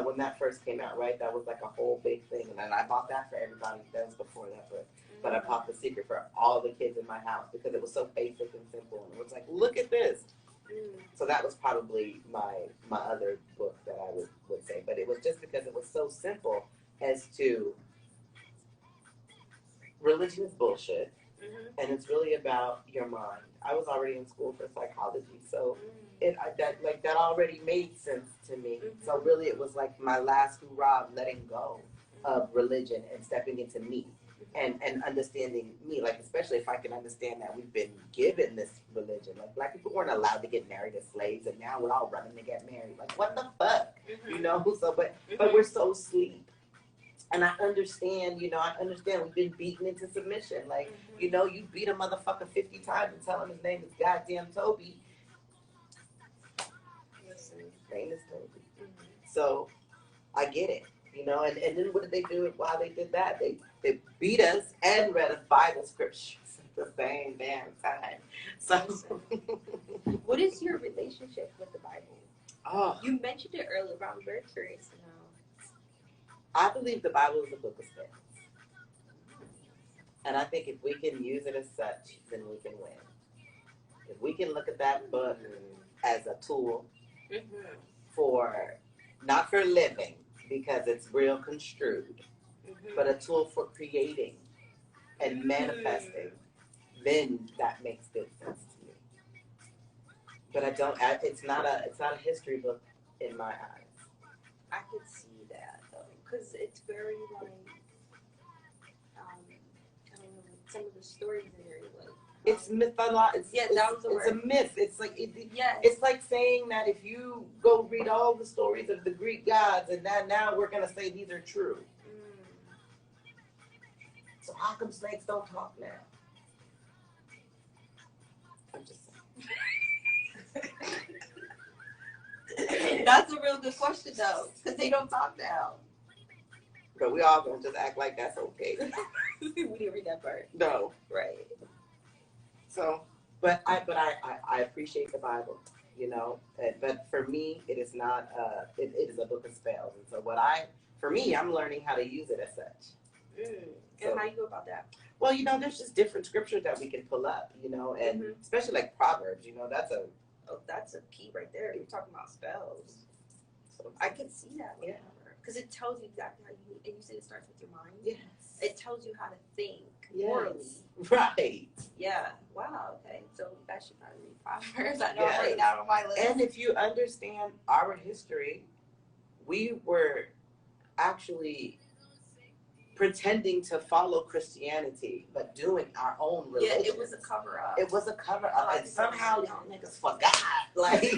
when that first came out, right? That was like a whole big thing. And then I bought that for everybody. That was before that book. But I bought The Secret for all the kids in my house because it was so basic and simple. And it was like, look at this. So that was probably my other book that I would say. But it was just because it was so simple as to religion is bullshit. And it's really about your mind. I was already in school for psychology, so that already made sense to me. So really, it was like my last hurrah of letting go of religion and stepping into me and understanding me. Like, especially if I can understand that we've been given this religion. Like, black people weren't allowed to get married as slaves, and now we're all running to get married. Like, what the fuck, So, but we're so asleep. And I understand, we've been beaten into submission. Like, you beat a motherfucker 50 times and tell him his name is goddamn Toby. His name is Toby. So I get it, and then what did they do while they did that? They beat us and read us Bible scriptures at the same damn time. So what is your relationship with the Bible? Oh, you mentioned it earlier, but I'm very curious to know. I believe the Bible is a book of spells. And I think if we can use it as such, then we can win. If we can look at that book as a tool for, not for living, because it's real construed, but a tool for creating and manifesting, then that makes good sense to me. But it's not a history book in my eyes. I could see that though, because it's very like, I don't know, some of the stories in there, like it's mythological. That was the word. It's a myth. It's like yes. It's like saying that if you go read all the stories of the Greek gods, and now we're gonna say these are true. So how come snakes don't talk now? I'm just saying. That's a real good question though, because they don't talk now. But we all gonna just act like that's okay. We didn't read that part. No. Right. So, but I appreciate the Bible, but for me, it is not, it is a book of spells. And so for me, I'm learning how to use it as such. So, and how you go about that? Well, there's just different scriptures that we can pull up, and especially like Proverbs, that's a key right there. You're talking about spells. So I can see that. Yeah. Because it tells you exactly how you, and you said it starts with your mind. Yes. It tells you how to think morally. Right. Yeah. Wow. Okay. So that should probably be Proverbs. I know I'm writing down on my list. And if you understand our history, we were actually pretending to follow Christianity, but doing our own religion. Yeah, it was a cover-up. It was a cover-up, and somehow y'all niggas forgot. Like,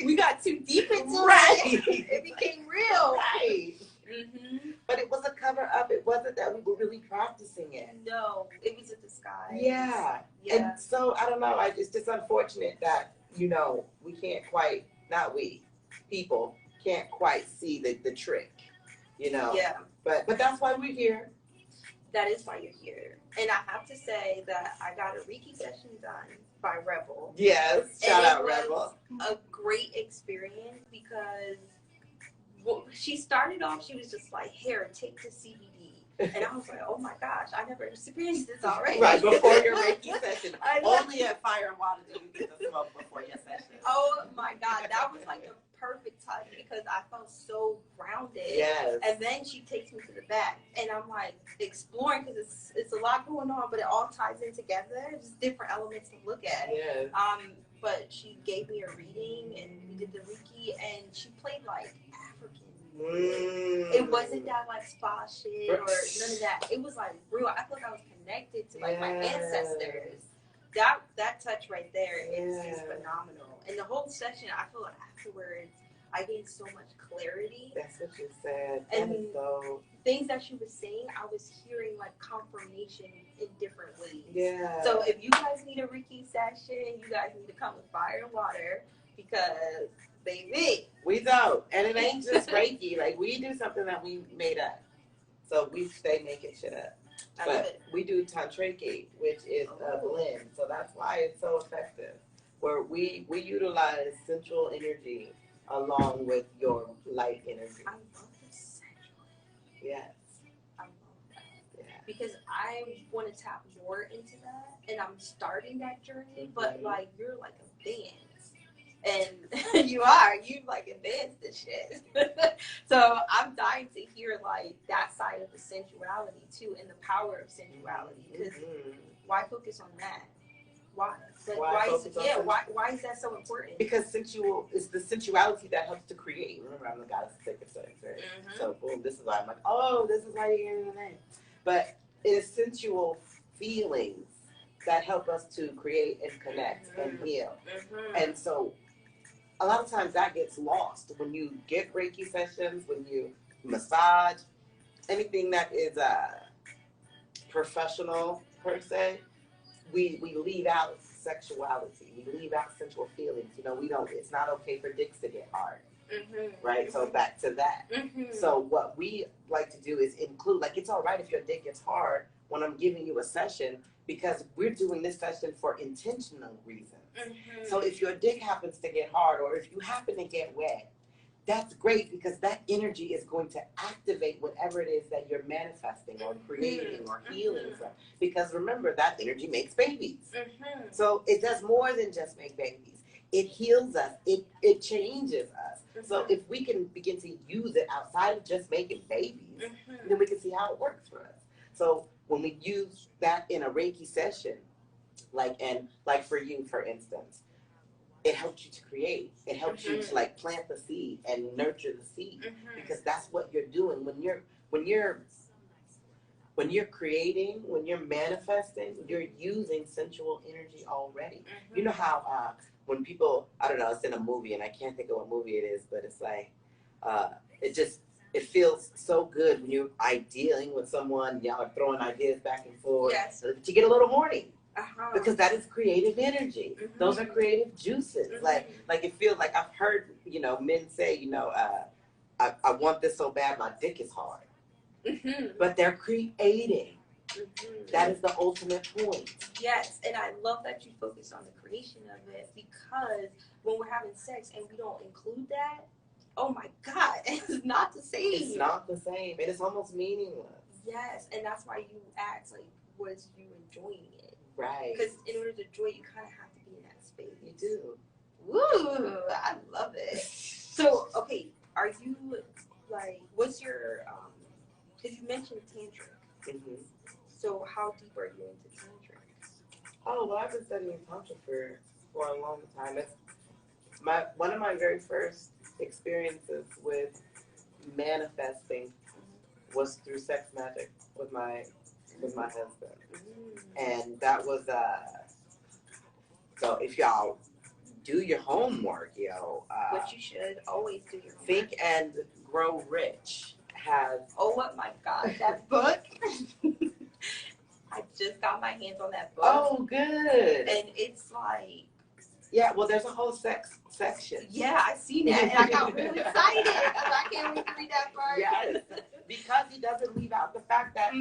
we got too deep into it. It became real. Right. Mm-hmm. But it was a cover-up. It wasn't that we were really practicing it. No, it was a disguise. Yeah. And so, I don't know, it's just unfortunate that, you know, we can't quite, not we, people can't quite see the trick, you know? Yeah. But that's why we're here. That is why you're here. And I have to say that I got a Reiki session done by Rebel. Yes, shout out Rebel. A great experience because she started off, she was just like, here, take the CBD. And I was like, oh my gosh, I never experienced this already. Right, before your Reiki session. Only at Fyre Wata do you get the smoke before your session. Oh my God, that was like the perfect touch because I felt so grounded. Yes. And then she takes me to the back, and I'm like exploring because it's a lot going on, but it all ties in together. Just different elements to look at. Yes. But she gave me a reading, and we did the Reiki, and she played like African. It wasn't that like spa shit or none of that. It was like real. I feel like I was connected to like my ancestors. That touch right there is phenomenal. And the whole session, I feel like afterwards, I gained so much clarity. That's what you said. And things that she was saying, I was hearing like confirmation in different ways. Yeah. So if you guys need a Reiki session, you guys need to come with Fyre Wata because, baby, we don't. And it ain't just Reiki. Like, we do something that we made up. So we stay making shit up. But we do tantriki, which is a blend. So that's why it's so effective. Where we utilize sensual energy along with your light energy. I love the sensual. Yes. I love that. Yeah. Because I want to tap more into that, and I'm starting that journey, but like you're like advanced. And you like advanced this shit. So I'm dying to hear like that side of the sensuality too, and the power of sensuality. Because why focus on that? Why? Why is that so important? Because sensual is the sensuality that helps to create. Remember, I'm the goddess of sacred sex, right? So boom, this is why I'm like, oh, this is why you're hearing the name. But it is sensual feelings that help us to create and connect and heal. And so a lot of times that gets lost when you get Reiki sessions, when you massage, anything that is professional per se. We leave out sexuality. We leave out sensual feelings. You know, we don't. It's not okay for dicks to get hard, right? So back to that. So what we like to do is include, like, it's all right if your dick gets hard when I'm giving you a session, because we're doing this session for intentional reasons. So if your dick happens to get hard, or if you happen to get wet, that's great, because that energy is going to activate whatever it is that you're manifesting or creating or healing from. Because remember, that energy makes babies. So it does more than just make babies. It heals us. It changes us. So if we can begin to use it outside of just making babies, then we can see how it works for us. So when we use that in a Reiki session, like for you, for instance, it helps you to create. It helps you to like plant the seed and nurture the seed, because that's what you're doing when you're creating, when you're manifesting. You're using sensual energy already. You know how when people, I don't know, it's in a movie and I can't think of what movie it is, but it's like it feels so good when you're idealing with someone. Y'all are throwing ideas back and forth. Yes. But you get a little horny. Because that is creative energy. Those are creative juices. Like it feels like, I've heard, men say, I want this so bad, my dick is hard. But they're creating. That is the ultimate point. Yes, and I love that you focus on the creation of it, because when we're having sex and we don't include that, oh my God, it's not the same. It's not the same. It is almost meaningless. Yes, and that's why you ask, like, was you enjoying it? Right. Because in order to enjoy it, you kind of have to be in that space. You do. Woo! I love it. So, okay, are you, like, what's your, because you mentioned tantric. So how deep are you into tantric? Oh, well, I've been studying tantra for a long time. It's one of my very first experiences with manifesting was through sex magic with my husband, and that was so if y'all do your homework, Which you should always do your homework. Think and Grow Rich has. Oh my God, that book! I just got my hands on that book. Oh, good. And it's like. Yeah, well, there's a whole sex section. Yeah, I seen that, and I got really excited. I can't wait to read that part. Yes, because he doesn't leave out the fact that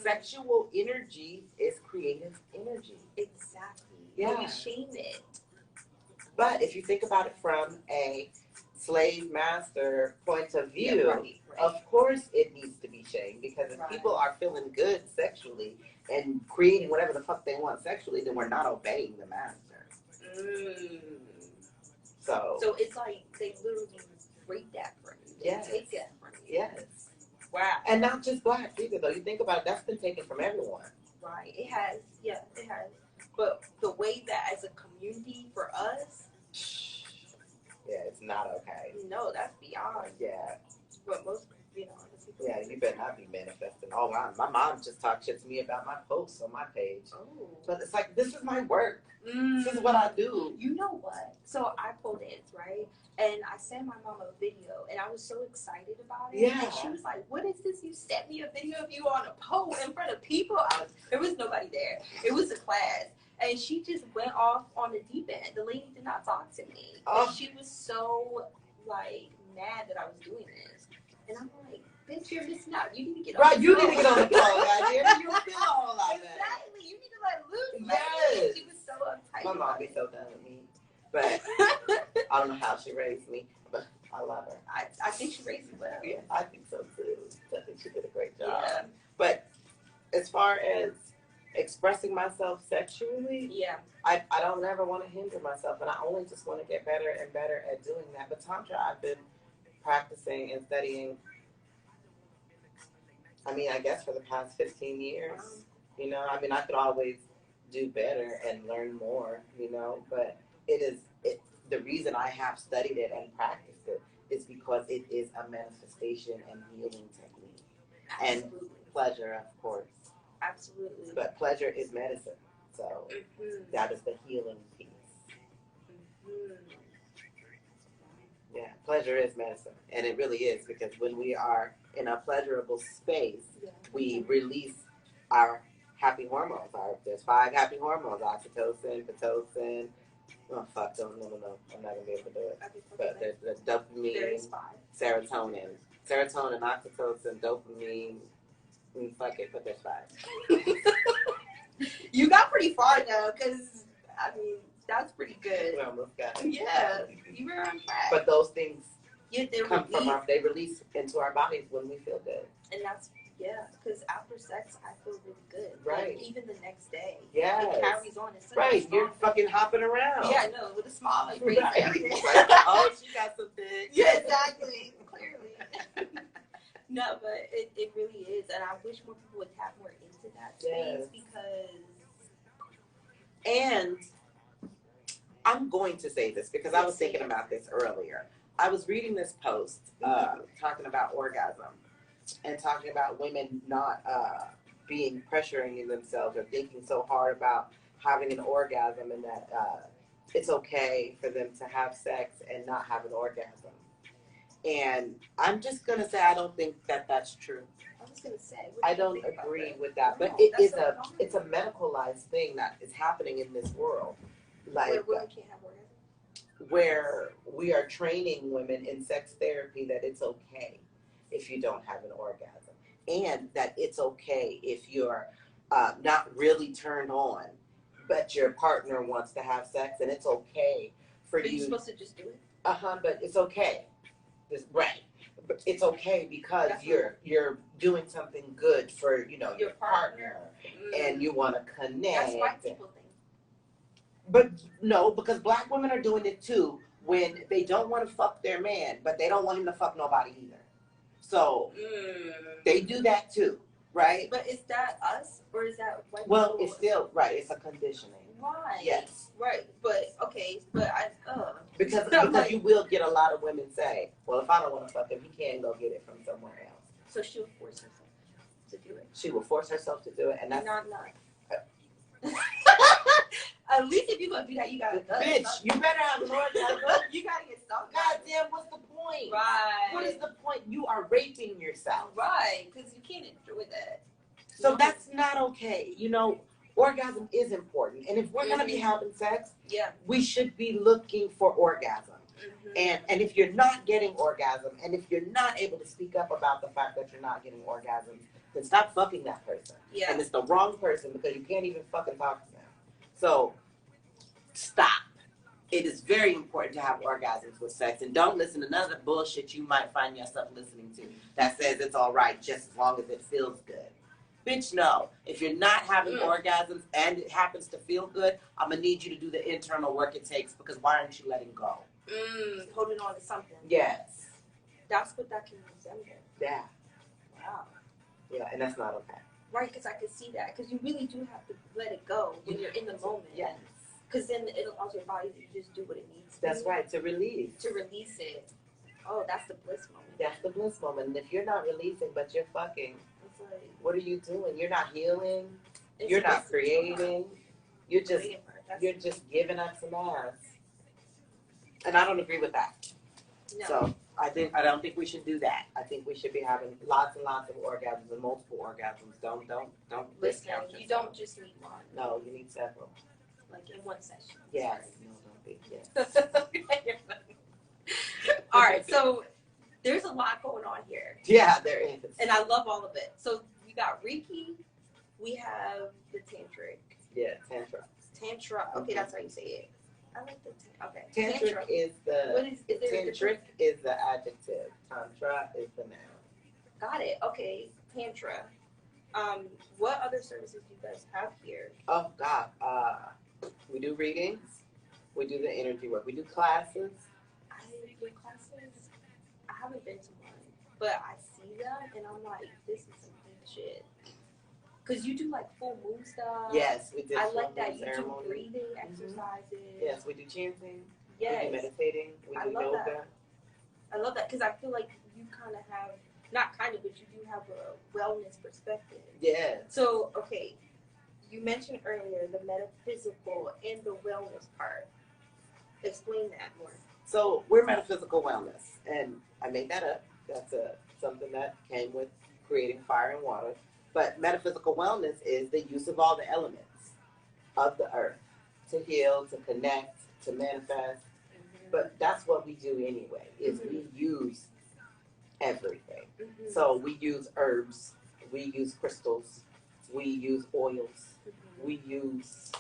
sexual energy is creative energy. Exactly. Yeah. And we shame it. But if you think about it from a slave master point of view, right. Of course it needs to be shamed, because if people are feeling good sexually and creating whatever the fuck they want sexually, then we're not obeying the master. So it's like they literally break that from you. They take that from you. Yes. Wow. And not just blacks either, though. You think about it, that's been taken from everyone. Right. It has. Yeah, it has. But the way that as a community for us. Yeah, it's not okay. No, that's beyond. Yeah. What most, other people. Yeah, you better not be manifesting. Oh, my mom just talked shit to me about my posts on my page. Oh. But it's like, this is my work. This is what I do. You know what? So I pole dance, right? And I sent my mom a video, and I was so excited about it. Yeah. And she was like, "What is this? You sent me a video of you on a pole in front of people." There was nobody there. It was a class. And she just went off on the deep end. The lady did not talk to me. Oh. And she was so, mad that I was doing this. And I'm like, bitch, you're missing out. You need to get on the you phone. need to get on the phone, goddamn. You feel a whole lot better. Exactly. You need to let loose. Yes. She was so uptight. My mom be so done with me. But I don't know how she raised me, but I love her. I think she raised me well. Yeah, I think so too. I think she did a great job. Yeah. But as far as expressing myself sexually, I don't ever want to hinder myself, and I only just want to get better and better at doing that. But Tantra, I've been practicing and studying, I guess for the past 15 years. I could always do better and learn more, but the reason I have studied it and practiced it is because it is a manifestation and healing technique. Absolutely. And pleasure, of course. Absolutely. But pleasure is medicine, so that is the healing piece. Yeah, pleasure is medicine, and it really is, because when we are in a pleasurable space, we release our happy hormones. There's 5 happy hormones: oxytocin, pitocin. Oh fuck! No! I'm not gonna be able to do it. But there's the dopamine, serotonin, oxytocin, dopamine. Fuck it, but there's 5. You got pretty far though, because that's pretty good. We almost got it. Yeah, you were on track. But those things come from they release into our bodies when we feel good. And that's because after sex I feel really good. Right. Even the next day. Yeah. It carries on. It's right. You're fucking hopping around. Yeah, I know, with a smile like right. everything. Oh, she got some things. Yeah, exactly. Clearly. No, but it really is, and I wish more people would tap more into that space because. And I'm going to say this because I was thinking about this earlier. I was reading this post talking about orgasm and talking about women not being pressuring themselves or thinking so hard about having an orgasm, and that it's okay for them to have sex and not have an orgasm. And I'm just going to say I don't think that that's true. I was going to say. I don't agree with that. But it's a medicalized thing that is happening in this world. Like, where women can't have orgasm? Where we are training women in sex therapy that it's okay if you don't have an orgasm. And that it's okay if you're not really turned on, but your partner wants to have sex, and it's okay for you. You're supposed to just do it? But it's okay. Right. But it's okay because you're doing something good for, your partner. And you want to connect. That's white people think. But no, because black women are doing it too when they don't want to fuck their man, but they don't want him to fuck nobody either. So they do that too, right? But is that us or is that white people? Well, it's still, right, it's a conditioning. Right. Yes. Right. But, Because you will get a lot of women say, well, if I don't want to fuck him, he can go get it from somewhere else. So she'll force herself to do it. She will force herself to do it, and that's not. At least if you're gonna do that, you gotta. Bitch, you better have an orgasm. You gotta get something. Goddamn, what's the point? Right. What is the point? You are raping yourself. Right, because you can't enjoy that. So that's not okay. You know, orgasm is important, and if we're gonna be having sex, we should be looking for orgasm. And if you're not getting orgasm, and if you're not able to speak up about the fact that you're not getting orgasm, then stop fucking that person. Yeah. And it's the wrong person because you can't even fucking talk to them. So stop. It is very important to have orgasms with sex, and don't listen to none of the bullshit you might find yourself listening to that says it's all right just as long as it feels good. Bitch, no. If you're not having orgasms and it happens to feel good, I'm gonna need you to do the internal work it takes, because why aren't you letting go? Holding on to something. Yes. That's what that can resemble. Yeah. Wow. Yeah, and that's not okay. Right, because I can see that. Because you really do have to let it go when you're in the moment. Yes. Because then it allows your body to just do what it needs to. That's right, to release. To release it. Oh, that's the bliss moment. That's the bliss moment. And if you're not releasing, but you're fucking, it's like, what are you doing? You're not healing. You're not creating. You're just giving up some ass. And I don't agree with that. No. So I don't think we should do that. I think we should be having lots and lots of orgasms and multiple orgasms. Don't listen. discount You yourself. don't just need one. No, you need several. Like in one session. Yes. No, don't be. Yes. All right. So there's a lot going on here. Yeah, there is. And I love all of it. So we got Reiki. We have the tantric. Yeah, tantra. Tantra. Okay, that's how you say it. I like the okay. Tantric is the. What is there tantric is the adjective. Tantra is the noun. Got it. Okay, tantra. What other services do you guys have here? Oh God. We do readings. We do the energy work. We do classes. I didn't do classes. I haven't been to one, but I see that and I'm like, this is some good shit. Cause you do like full moon stuff. Yes, we did. I like that. Ceremony. You do breathing exercises. Yes, we do chanting. Yes. We do meditating. We do yoga. That. I love that because I feel like you kind of have, not kind of, but you do have a wellness perspective. Yeah. So, okay, you mentioned earlier the metaphysical and the wellness part. Explain that more. So we're metaphysical wellness, and I made that up. That's something that came with creating fire and water. But metaphysical wellness is the use of all the elements of the earth to heal, to connect, to manifest. But that's what we do anyway, is we use everything. So we use herbs, we use crystals, we use oils, we use,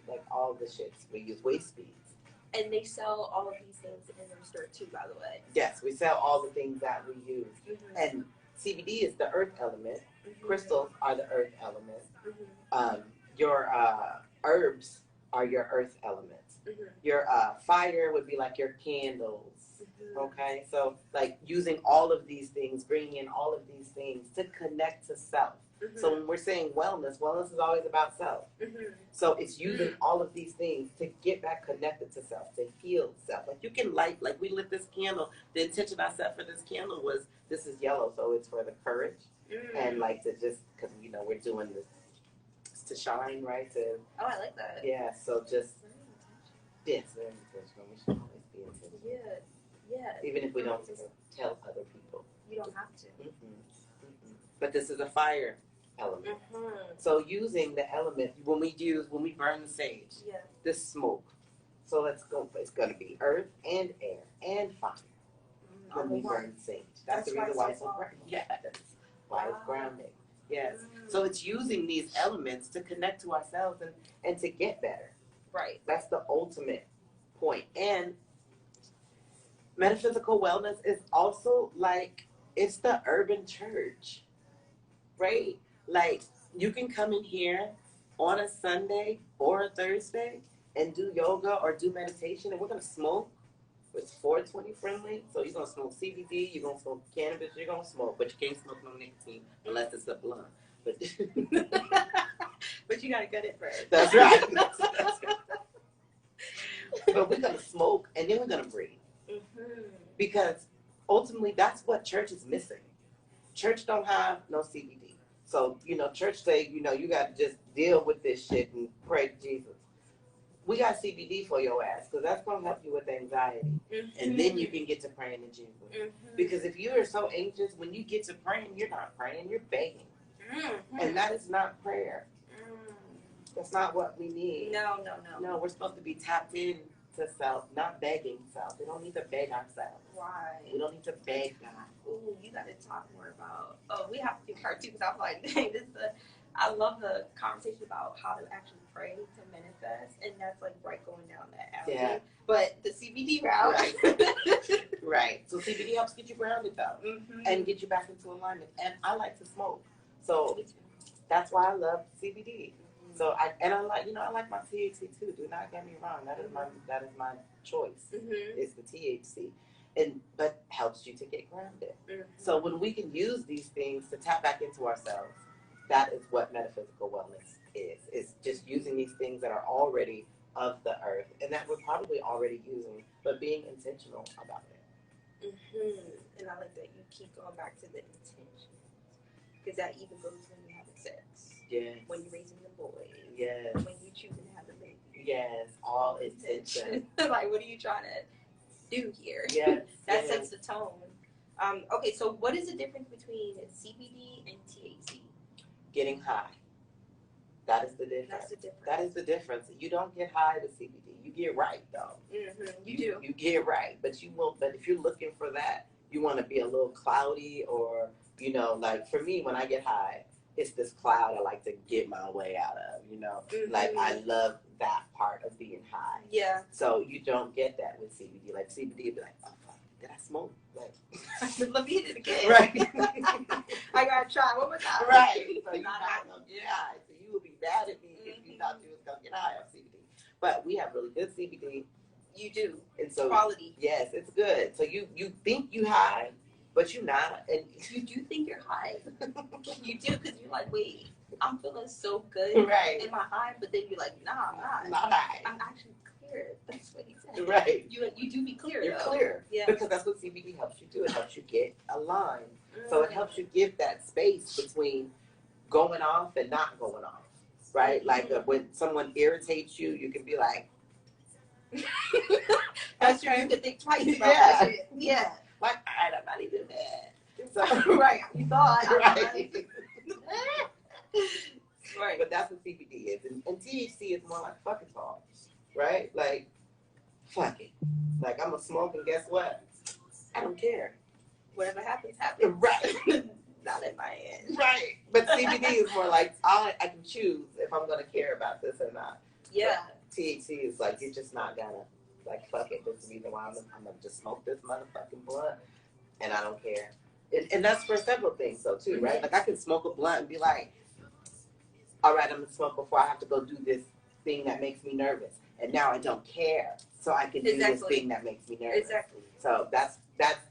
like all the shits. We use waste beads. And they sell all of these things in their store too, by the way. Yes, we sell all the things that we use. And CBD is the earth element. Crystals are the earth element. Your herbs are your earth elements. Your fire would be like your candles. Okay, so like using all of these things, bringing in all of these things to connect to self. So when we're saying wellness, wellness is always about self. So it's using all of these things to get back connected to self, to heal self. Like you can light, like we lit this candle. The intention I set for this candle was, this is yellow, so it's for the courage. And like to just, because we're doing this to shine, right? Oh, I like that. Yeah, so just, yes, very intentional. We should always be intentional. Yeah. Even if we don't tell other people. You don't have to. But this is a fire element. So using the element, when we burn the sage, this smoke. So let's go, it's going to be earth and air and fire when we burn sage. That's the reason why it's so bright. Yes. Why it's grounding. Yes. So it's using these elements to connect to ourselves and to get better. Right. That's the ultimate point. And metaphysical wellness is also like, it's the urban church, right? Like you can come in here on a Sunday or a Thursday and do yoga or do meditation, and we're going to smoke. It's 420 friendly, so you're going to smoke CBD, you're going to smoke cannabis, you're going to smoke, but you can't smoke no nicotine unless it's a blunt. But, but you got to get it first. That's right. That's right. But we're going to smoke, and then we're going to breathe. Because ultimately, that's what church is missing. Church don't have no CBD. So, church say, you got to just deal with this shit and pray to Jesus. We got CBD for your ass because that's going to help you with anxiety. Mm-hmm. And then you can get to praying to Jesus. Mm-hmm. Because if you are so anxious, when you get to praying, you're not praying, you're begging. Mm-hmm. And that is not prayer. That's not what we need. No. No, we're supposed to be tapped in to self, not begging self. We don't need to beg ourselves. Right. We don't need to beg God. Ooh, you got to talk more about. Oh, we have to do part 2 because I'm like, dang, I love the conversation about how to actually pray to manifest, and that's like right going down that alley. Yeah. But the CBD route. Right. Right. So CBD helps get you grounded though, and get you back into alignment. And I like to smoke, so that's why I love CBD. So I like my THC too. Do not get me wrong. That is my choice. It's the THC, but helps you to get grounded. So when we can use these things to tap back into ourselves, that is what metaphysical wellness is. It's just using these things that are already of the earth and that we're probably already using, but being intentional about it. And I like that you keep going back to the intention, because that even goes when you're having sex. Yes. When you're raising the boys. Yes. When you're choosing to have a baby. Yes. All intention. Like, what are you trying to do here? Yes. That sets the tone. Okay, so what is the difference between CBD and THC? Getting high. That is the difference. That's the difference. That is the difference. You don't get high with CBD. You get right though. You do. You get right, but you won't. But if you're looking for that, you want to be a little cloudy, or like for me, when I get high, it's this cloud I like to get my way out of. Like I love that part of being high. Yeah. So you don't get that with CBD. Like CBD would be like, oh fuck, did I smoke? Like, let me hit it again. Right. I gotta try one more time. Right. So you're not gonna get high. So you would be mad at me if you thought you was gonna get high off CBD. But we have really good CBD. You do. And so quality. Yes, it's good. So you think you high, but you're not. And you do think you're high. You do, because you're like, wait, I'm feeling so good. Right. Am I high? But then you're like, nah, I'm not. Not high. I'm actually clear. That's what he said. Right. You do be clear. You're though. clear. Yeah. Because that's what CBD helps you do. It helps you get aligned. So it helps you give that space between going off and not going off. Right? Like when someone irritates you, you can be like, that's true. You can think twice about that shit. Yeah. Like, all right, I'm not even mad. So, right. You thought. Right. Right. But that's what CBD is. And THC is more like fuck it all. Right? Like, fuck it. Like, I'm going to smoke, and guess what? I don't care. Whatever happens, happens. Right. Not in my end. Right. But CBD is more like, I can choose if I'm going to care about this or not. Yeah. But THC is like, you're just not going to. Like, fuck it. This is the reason why I'm going to just smoke this motherfucking blunt, and I don't care. And that's for several things, though, too, right? Like, I can smoke a blunt and be like, all right, I'm going to smoke before I have to go do this thing that makes me nervous. And now I don't care, so I can do this thing that makes me nervous. Exactly. So that's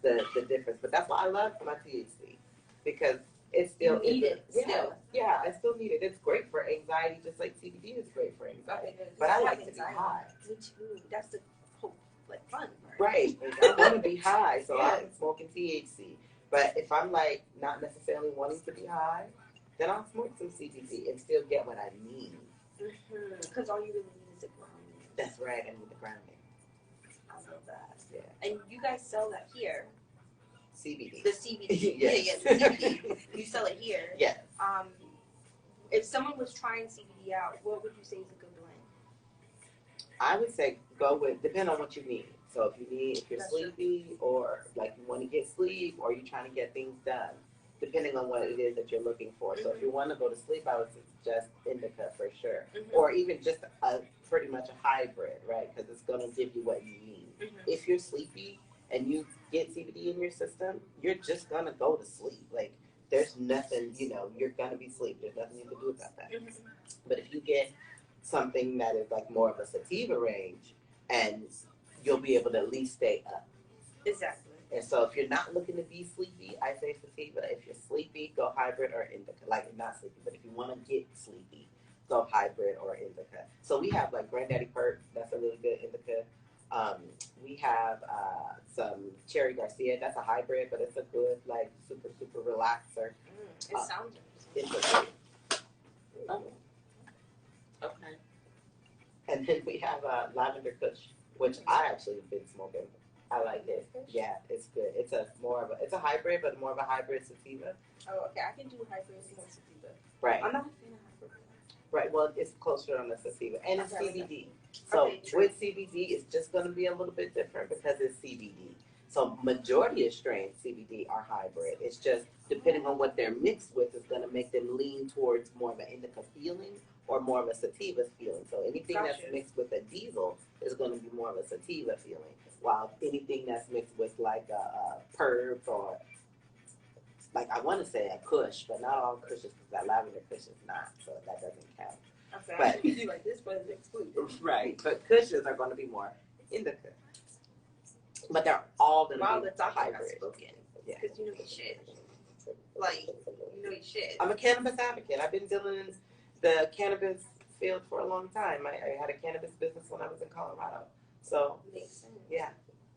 the difference. But that's why I love my THC, because it's still needed. Yeah, I still need it. It's great for anxiety, just like CBD is great for anxiety. But I like to be high. Me too. That's the whole fun part. Right. I want to be high, so I'm smoking THC. But if I'm like not necessarily wanting to be high, then I'll smoke some CBD and still get what I need. Because all you really need is the grounding. That's right. I need the grounding. I love that. Yeah. And you guys sell that here. CBD. The CBD. Yes. Yeah, the CBD. You sell it here. Yes. If someone was trying CBD out, what would you say is a good blend? I would say go with, depend on what you need. So if you're sleepy, or like you want to get sleep, or you're trying to get things done, depending on what it is that you're looking for. So if you want to go to sleep, I would suggest indica for sure, or even just pretty much a hybrid, right? Because it's going to give you what you need. If you're sleepy and you get CBD in your system, you're just going to go to sleep. Like, there's nothing, you're going to be asleep. There's nothing you can do about that. But if you get something that is like more of a sativa range, and you'll be able to at least stay up. Exactly. And so if you're not looking to be sleepy, I say sativa. If you're sleepy, go hybrid or indica. Like, not sleepy, but if you want to get sleepy, go hybrid or indica. So we have like Granddaddy Perk. That's a really good indica. We have some Cherry Garcia. That's a hybrid, but it's a good, like, super, super relaxer. It sounds It's okay. And then we have lavender kush, which I actually have been smoking. I like it. Yeah, it's good. It's a hybrid, but more of a hybrid sativa. Oh, okay. I can do hybrid more sativa. Right. I'm not a fan of hybrid. Right. Well, it's closer on the sativa, and it's Okay, CBD. So okay, with CBD, it's just going to be a little bit different because it's CBD. So majority of strains CBD are hybrid. It's just depending on what they're mixed with is going to make them lean towards more of an indica feeling or more of a sativa feeling. So anything that's mixed with a diesel is going to be more of a sativa feeling, while anything that's mixed with like a perp or like I want to say a kush, but not all kushes because that lavender kush is not, so that doesn't count. Okay. But You like this one is excluded. Right, but kushes are going to be more indica. But they're all going to While be the doctor has hybrid. spoken, Yeah. because you know your shit. Like, you know your shit. I'm a cannabis advocate. I've been dealing in the cannabis field for a long time. I had a cannabis business when I was in Colorado. So, Makes sense. yeah,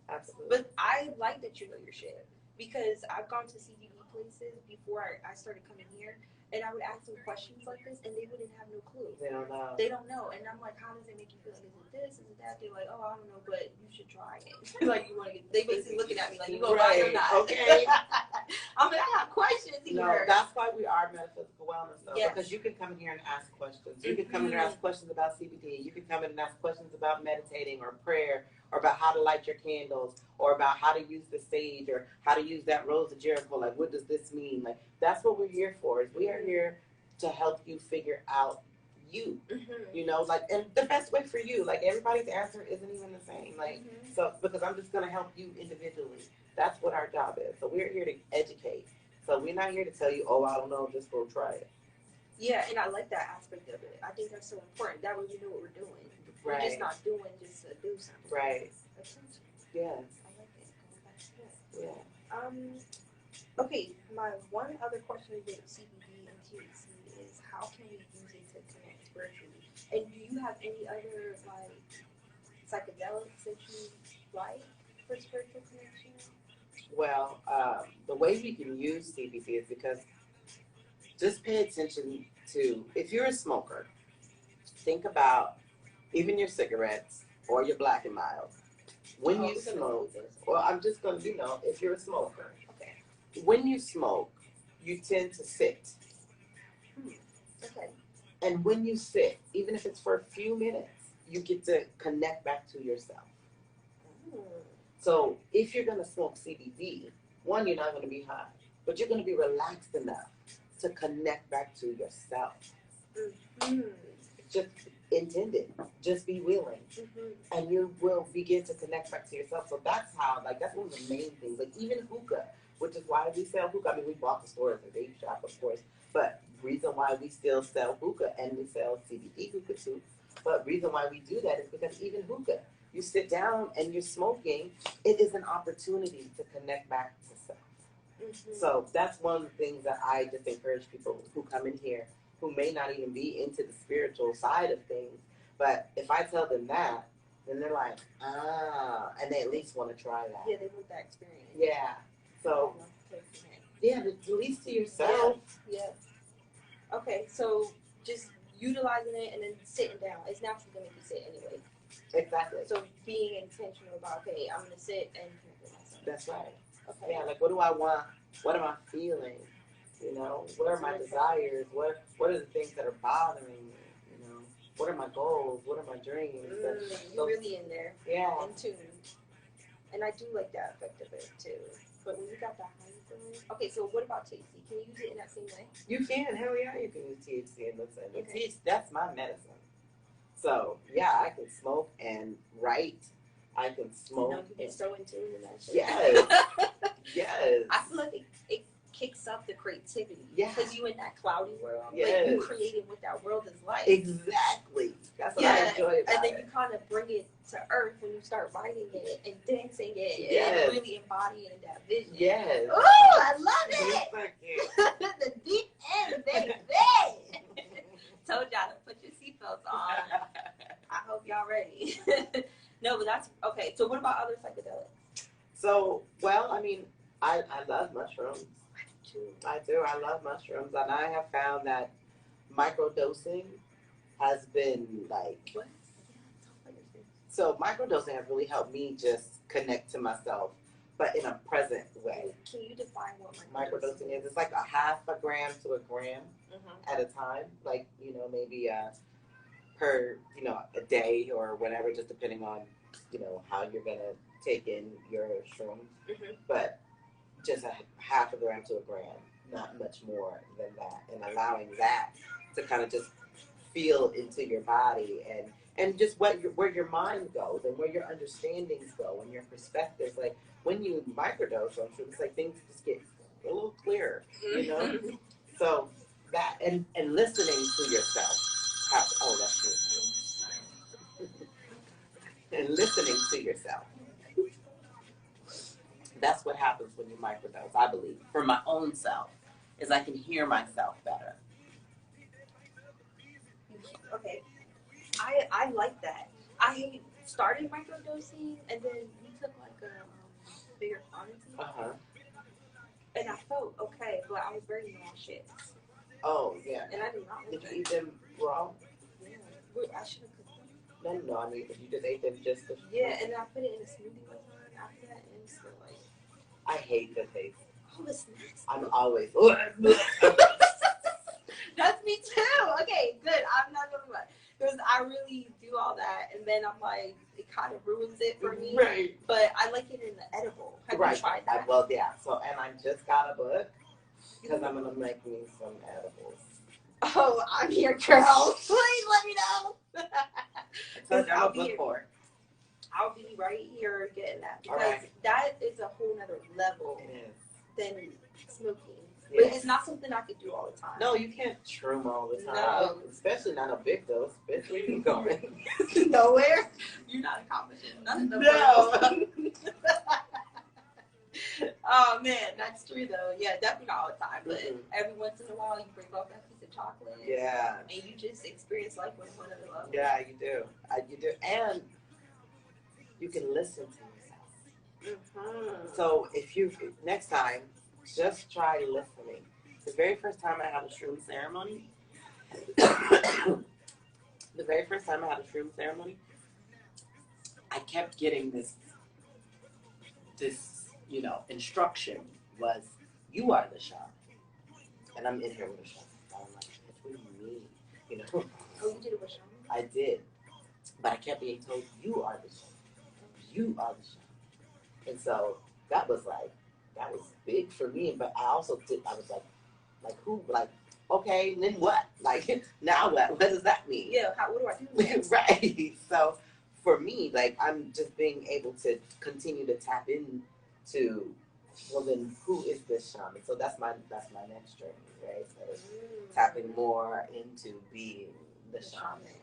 absolutely. But I like that you know your shit, because I've gone to CBD places before I started coming here, and I would ask them questions like this, and they wouldn't have no clue. They don't know. They don't know, and I'm like, how does it make you feel? Is it this? Is it that? They're like, oh, I don't know, but you should try it. Like, you want to get? They basically looking at me like, you gonna buy it or not? Okay. I'm like, I have questions here. No, that's why we are metaphysical wellness, though, Yes. because you can come in here and ask questions. You can come in here and ask questions about CBD. You can come in and ask questions about meditating or prayer, or about how to light your candles, or about how to use the sage, or how to use that rose of Jericho. Like, what does this mean? Like, that's what we're here for. Is we are here to help you figure out you. You know, like, and the best way for you. Like, everybody's answer isn't even the same. Like, so because I'm just gonna help you individually. That's what our job is. So we're here to educate. So we're not here to tell you, oh, I don't know, just go try it. Yeah, and I like that aspect of it. I think that's so important. That way we know what we're doing. Right. We're just not doing just to do something. Right. Attention. Yes. I like it. Going back to that. Yeah. Okay, my one other question with CBD and THC is how can we use it to connect spiritually? And do you have any other like psychedelics that you like for spiritual connection? Well, the way we can use CBD is because just pay attention to, if you're a smoker, think about even your cigarettes or your Black and Mild. When you smoke, well, I'm just going to, if you're a smoker, okay. When you smoke, you tend to sit. Okay. And when you sit, even if it's for a few minutes, you get to connect back to yourself. So if you're going to smoke CBD, one, you're not going to be high, but you're going to be relaxed enough to connect back to yourself. Just intended. Just be willing. And you will begin to connect back to yourself. So that's how, that's one of the main things. Like, even hookah, which is why we sell hookah. I mean, we bought the store as a vape shop, of course, but reason why we still sell hookah, and we sell CBD hookah too, but reason why we do that is because even hookah, you sit down and you're smoking, it is an opportunity to connect back to self. So that's one of the things that I just encourage people who come in here who may not even be into the spiritual side of things. But if I tell them that, then they're like, and they at least want to try that. Yeah, they want that experience. Yeah. So, yeah, at least to yourself. Yeah. Okay, so just utilizing it and then sitting down. It's naturally going to make you sit anyway. Exactly. So being intentional about, okay, I'm going to sit and connect with myself. That's right. Okay. Yeah, like, what do I want? What am I feeling? What are my desires? What are the things that are bothering me? What are my goals? What are my dreams? You're really in there. Yeah. In tune. And I do like that effect of it too. But when you got that high feeling, okay, so what about THC? Can you use it in that same way? You can. Hell yeah, you can use THC in the same way. Okay. That's my medicine. So, yeah, I can smoke and write. I can smoke. You get so in tune in that shit. Yes. Yes. I feel like it kicks up the creativity. Yeah. Because you in that cloudy world. Yes. Like, you creating what that world is like. Exactly. That's what I enjoy about it. And then you kind of bring it to earth when you start writing it and dancing it Yes. and really embodying that vision. Yes. Oh, I love it. Thank you. The deep end, baby. Told y'all to put your seatbelts on. I hope y'all ready. No, but that's okay. So what about other psychedelics? So, well, I mean, I love mushrooms. I do too. I do. I love mushrooms, and I have found that microdosing has been like. What? So microdosing has really helped me just connect to myself, but in a present way. Can you define what Microdosing is? It's like a half a gram to a gram at a time. Like, you know, maybe per, you know, a day or whatever, just depending on, you know, how you're going to take in your shrooms. But just a half a gram to a gram, not much more than that. And allowing that to kind of just feel into your body and just where your mind goes and where your understandings go and your perspectives. Like when you microdose on shrooms, it's like things just get a little clearer, you know? So that and listening to yourself. That's me. And listening to yourself. That's what happens when you microdose, I believe. For my own self, is I can hear myself better. Okay. I like that. I started microdosing and then we took like a bigger quantity. And I felt okay, but I was very nauseous. Oh, yeah. And I did not Did you eat them raw? Yeah. I should have cooked them. No, I mean, if you just ate them just to... Yeah, and then I put it in a smoothie one time after that, and it's still like... I hate the taste. Oh, it's nasty. I'm always... That's me too. Okay, good. I'm not gonna lie. Because I really do all that, and then I'm like, it kind of ruins it for me. Right. But I like it in the edible. Have you tried that? Well, yeah. So, and I just got a book because I'm gonna make me some edibles. Oh, I'm your girl. Please let me know. I'm a book whore. I'll be right here getting that because right. That is a whole nother level than smoking. Yes. But it's not something I could do all the time. No, you can't shroom all the time. No. Especially not a big dose. Bitch, where you going? Nowhere. You're not accomplishing none of them. No. Oh man, that's true though. Yeah, definitely not all the time. But every once in a while you break off that piece of chocolate. Yeah. And you just experience life on one other level. Yeah, you do. You do. And you can listen to yourself. So if you, next time, just try listening. The very first time I had a shroom ceremony, I kept getting this, you know, instruction was, you are the shaman. And I'm in here with a shaman. I'm like, what do you mean? You know? Oh, you did it with shaman? I did. But I kept being told, you are the shaman. You are the shaman. And so that was big for me. But I also I was like who? Like, okay, then what? Like, now what? What does that mean? Yeah, what do I do? Right. So for me, like, I'm just being able to continue to tap into, well, then who is this shaman? So that's my next journey, right? So tapping more into being the shaman.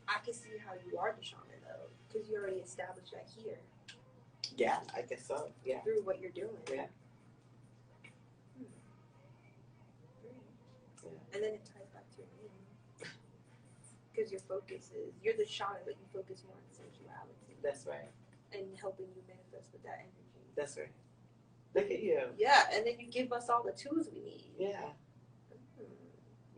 I can see how you are the shaman though, because you already established that here. Yeah, I guess so. Yeah. Through what you're doing. Yeah. And then it ties back to your name. Because your focus is, you're the shaman, but you focus more on sensuality. That's right. And helping you manifest with that energy. That's right. Look at you. Yeah, and then you give us all the tools we need. Yeah.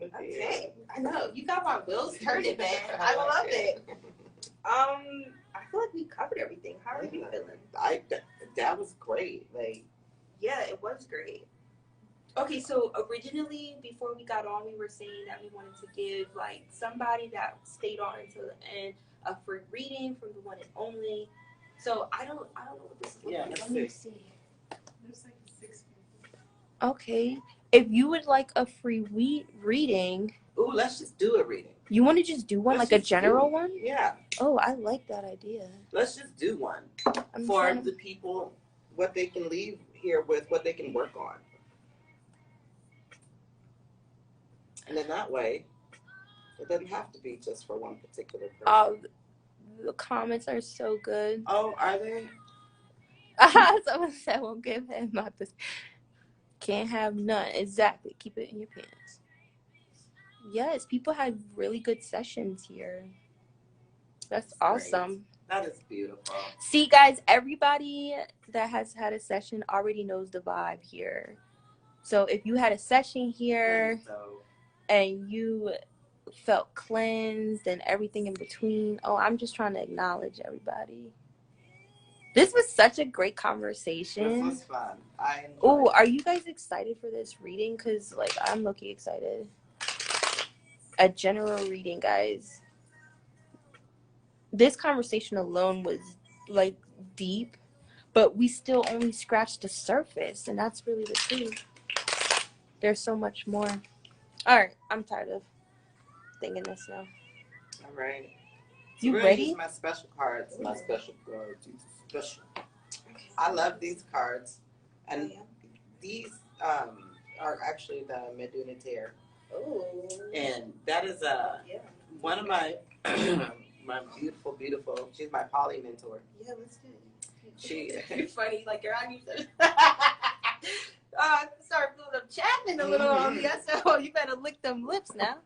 Okay. I know. You got my wheels turning, man. I love it. I feel like we covered everything. How are you feeling? That was great. Like, yeah, it was great. Okay, so originally, before we got on, we were saying that we wanted to give like somebody that stayed on until the end a free reading from the one and only. So I don't know what this is. Yeah, let me see. There's like 6 people. Okay, if you would like a free reading. Ooh, let's just do a reading. You want to just do one, like a general one? Yeah. Oh, I like that idea. Let's just do one for the people, what they can leave here with, what they can work on. And in that way, it doesn't have to be just for one particular person. Oh, the comments are so good. Oh, are they? Someone said, "Won't give him my pussy. Can't have none." Exactly. Keep it in your pants. Yes, people had really good sessions here. That's awesome. Great. That is beautiful. See, guys, everybody that has had a session already knows the vibe here. So if you had a session here So, and you felt cleansed and everything in between, oh, I'm just trying to acknowledge everybody. This was such a great conversation. this was fun. I enjoyed Oh, it. are you guys excited for this reading? Because, like, I'm low-key excited. A general reading, guys. This conversation alone was, like, deep, but we still only scratched the surface, and that's really the truth. There's so much more. All right, I'm tired of thinking this now. All right. So You we're gonna ready? use my special cards. My special cards. These are special. I love these cards, and these are actually the Medunitaire. Oh. And that is one of my my beautiful. She's my poly mentor. Yeah, let's do it. She. You're funny. Like you're on your. Start doing them chatting a little on me. I said, "Oh, you better lick them lips now."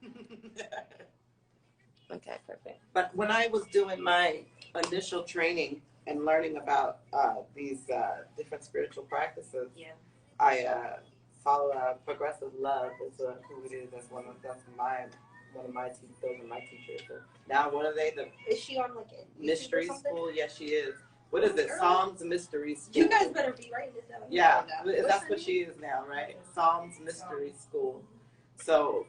Okay, perfect. But when I was doing my initial training and learning about these different spiritual practices, I follow Progressive Love is who it is. That's one of my teachers. Those are my teachers. So now, what are they? The Is she on like a mystery school? Yes, she is. What is it? Girl. Psalms Mystery School. You guys better be writing this down. Yeah, that's what she is now, right? Psalms Mystery School. So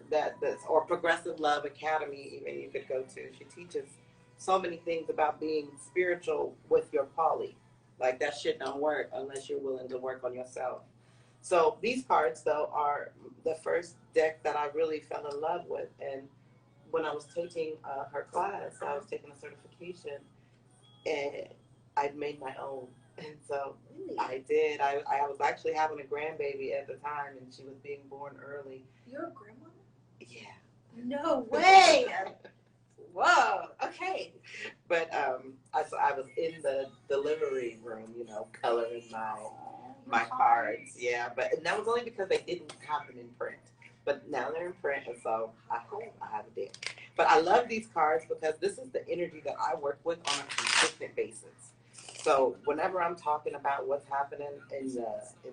that's or Progressive Love Academy, even you could go to. She teaches so many things about being spiritual with your poly. Like that shit don't work unless you're willing to work on yourself. So these cards though are the first deck that I really fell in love with, and when I was taking her class, I was taking a certification, and I'd made my own. And so I did. I was actually having a grandbaby at the time, and she was being born early. You're a grandmother? Yeah. No way. Whoa. Okay. But I was in the delivery room, coloring my cards. Yeah, and that was only because they didn't have them in print. But now they're in print, and so I have a deal. But I love these cards because this is the energy that I work with on a consistent basis. So whenever I'm talking about what's happening in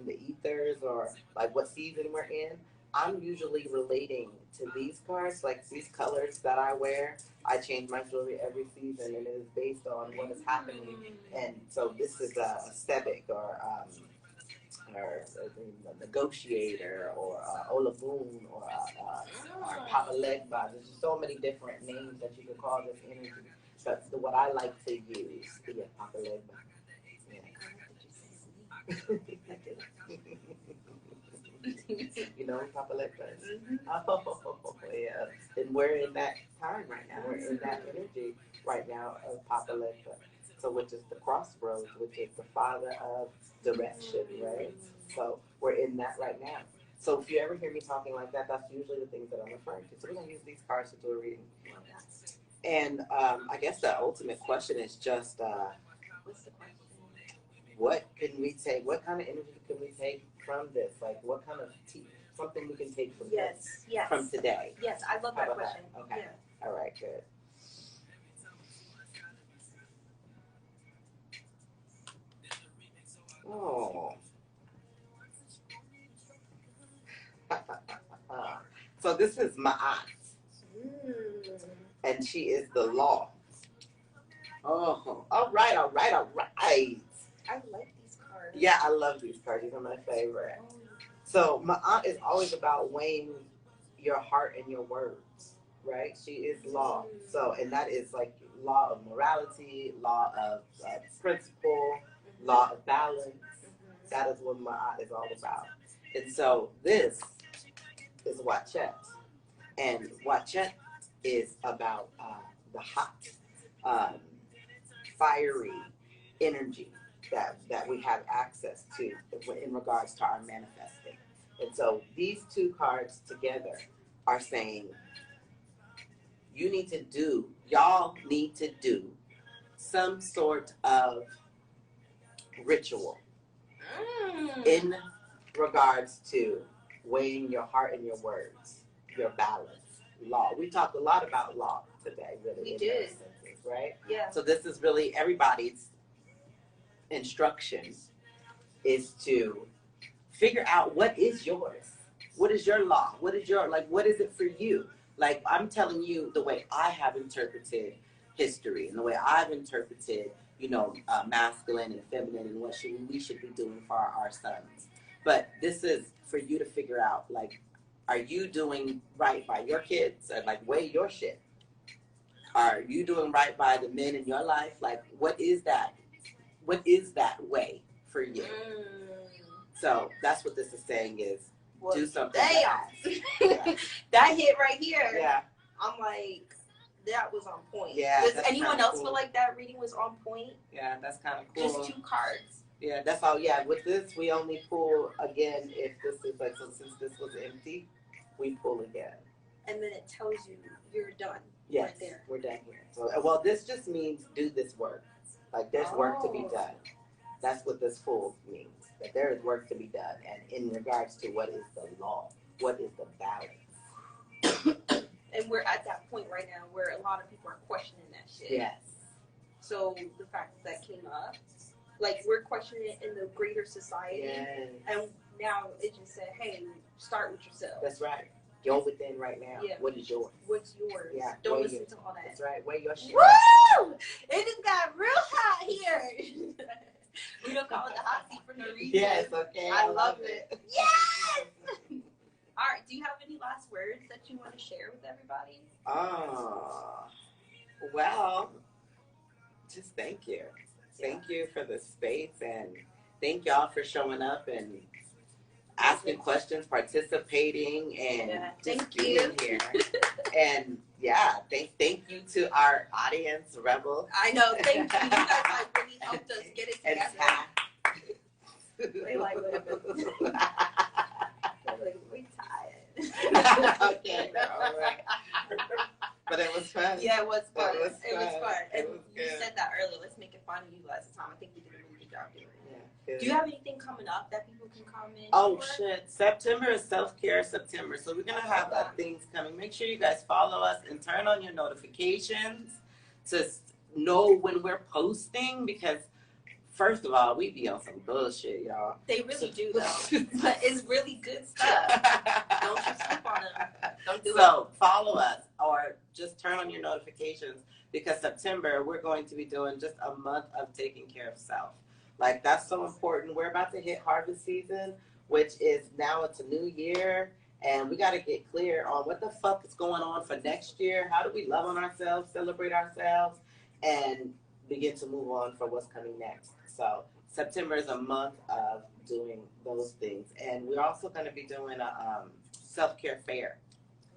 the ethers or like what season we're in, I'm usually relating to these cards, like these colors that I wear. I change my jewelry every season, and it is based on what is happening. And so this is a Stebic or a negotiator or Olaboon or Papa Legba. There's so many different names that you can call this energy. But what I like to use, Papa Legba. You know Papa Legba is? Oh, yeah. And we're in that time right now. We're in that energy right now of Papa Legba. So which is the crossroads, which is the father of direction, right? So we're in that right now. So if you ever hear me talking like that, that's usually the things that I'm referring to. So we're going to use these cards to do a reading. And I guess the ultimate question is just, What's the question? what can we take? What kind of energy can we take from this? Like, what kind of something we can take from this? Yes. From today? Yes, I love that question. That? Okay. Yeah. All right, good. Oh. So this is my aunt. And she is the law. Oh, all right. I like these cards. Yeah, I love these cards. These are my favorite. So my aunt is always about weighing your heart and your words, right? She is law. So, and that is like law of morality, law of principle, law of balance. That is what my aunt is all about. And so this is Wachet. And Wachet is about the hot, fiery energy that we have access to in regards to our manifesting. And so these two cards together are saying, y'all need to do some sort of ritual in regards to weighing your heart and your words, your balance, law. We talked a lot about law today, really. We did. Senses, right? Yeah. So this is really everybody's instruction is to figure out what is yours. What is your law? What is your, like, what is it for you? Like, I'm telling you the way I have interpreted history and the way I've interpreted, you know, masculine and feminine and what we should be doing for our sons. But this is for you to figure out, like, are you doing right by your kids? Or, like, weigh your shit. Are you doing right by the men in your life? Like, what is that? What is that way for you? So that's what this is saying is, Well, do something. Yeah. That hit right here. Yeah. I'm like, that was on point. Yeah. Does anyone else feel like that reading was on point? Yeah, that's kind of cool. Just 2 cards. Yeah, that's all. Yeah, with this, we only pull again if this is like, so since this was empty, we pull again. And then it tells you you're done. Yes, right there. we're done here. So, well, this just means do this work. Like, there's work to be done. That's what this full means. That there is work to be done. And in regards to what is the law, what is the balance? And we're at that point right now where a lot of people are questioning that shit. Yes. So the fact that came up, like, we're questioning it in the greater society. Yes. And now it just said, hey, start with yourself. That's right. Go within right now. Yeah. What is yours? What's yours? Yeah. Don't listen to all that. That's right. Weigh your shit. Woo! It just got real hot here. We don't call it the hot seat for no reason. Yes, okay. I love it. Yes! All right, do you have any last words that you want to share with everybody? Well, just thank you. Thank you for the space, and thank y'all for showing up and asking questions, participating, and just being here. And yeah, thank you to our audience, Rebel. I know, thank you. You guys like really helped us get it And together. They like, wait a minute. They're like, we tired. Okay, all right. But it was fun. Yeah, it was fun. It was fun. And It was you said that earlier. Let's make it fun and utilize the time. I think you did a really good job doing it. Yeah. Do you have anything coming up that people can comment? Oh, for? shit. September is Self-Care September. So we're going to have things coming. Make sure you guys follow us and turn on your notifications to know when we're posting, because first of all, we be on some bullshit, y'all. They really do, though. But it's really good stuff. Don't you sleep on them. Don't do it. So follow us or just turn on your notifications, because September, we're going to be doing just a month of taking care of self. Like, that's so important. We're about to hit harvest season, which is now it's a new year, and we got to get clear on what the fuck is going on for next year. How do we love on ourselves, celebrate ourselves, and begin to move on for what's coming next. So September is a month of doing those things. And we're also going to be doing a self-care fair.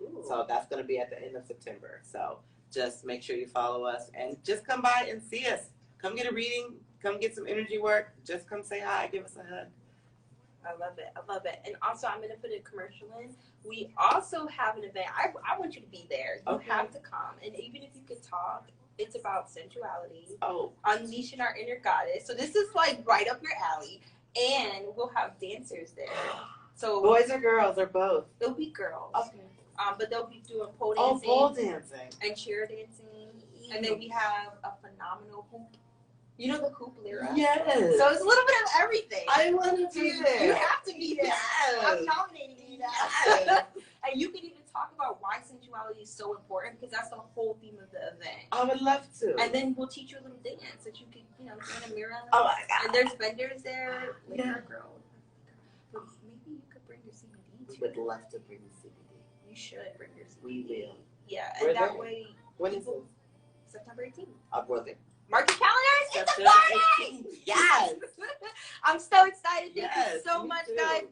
Ooh. So that's going to be at the end of September. So just make sure you follow us and just come by and see us. Come get a reading. Come get some energy work. Just come say hi. Give us a hug. I love it. I love it. And also, I'm going to put a commercial in. We also have an event. I want you to be there. You have to come. And even if you could talk, it's about sensuality. Oh. Unleashing our inner goddess. So this is like right up your alley. And we'll have dancers there. So boys or girls or both? They'll be girls. Okay. But they'll be doing pole dancing. Oh, pole dancing. And chair dancing. And then we have a phenomenal hoop. You know the hoop lyra? Yes. So it's a little bit of everything. I want to be there. You have to be there. Yes. I'm nominating you. Yes. And you can even talk about why sensuality is so important, because that's the whole theme of the event. I would love to. And then we'll teach you a little dance that you can, get in a mirror. Oh my God. And there's vendors there. Like, Yeah. girl. But maybe you could bring your CBD We too. would love to bring the CBD. You should bring your CBD. We will. Yeah, We're and that there. way. When is it? September 18th. Was it? Mark your calendars. It's a September party. 18th. Yes. I'm so excited. Thank Yes, you so me much, too. guys.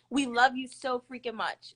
We love you so freaking much.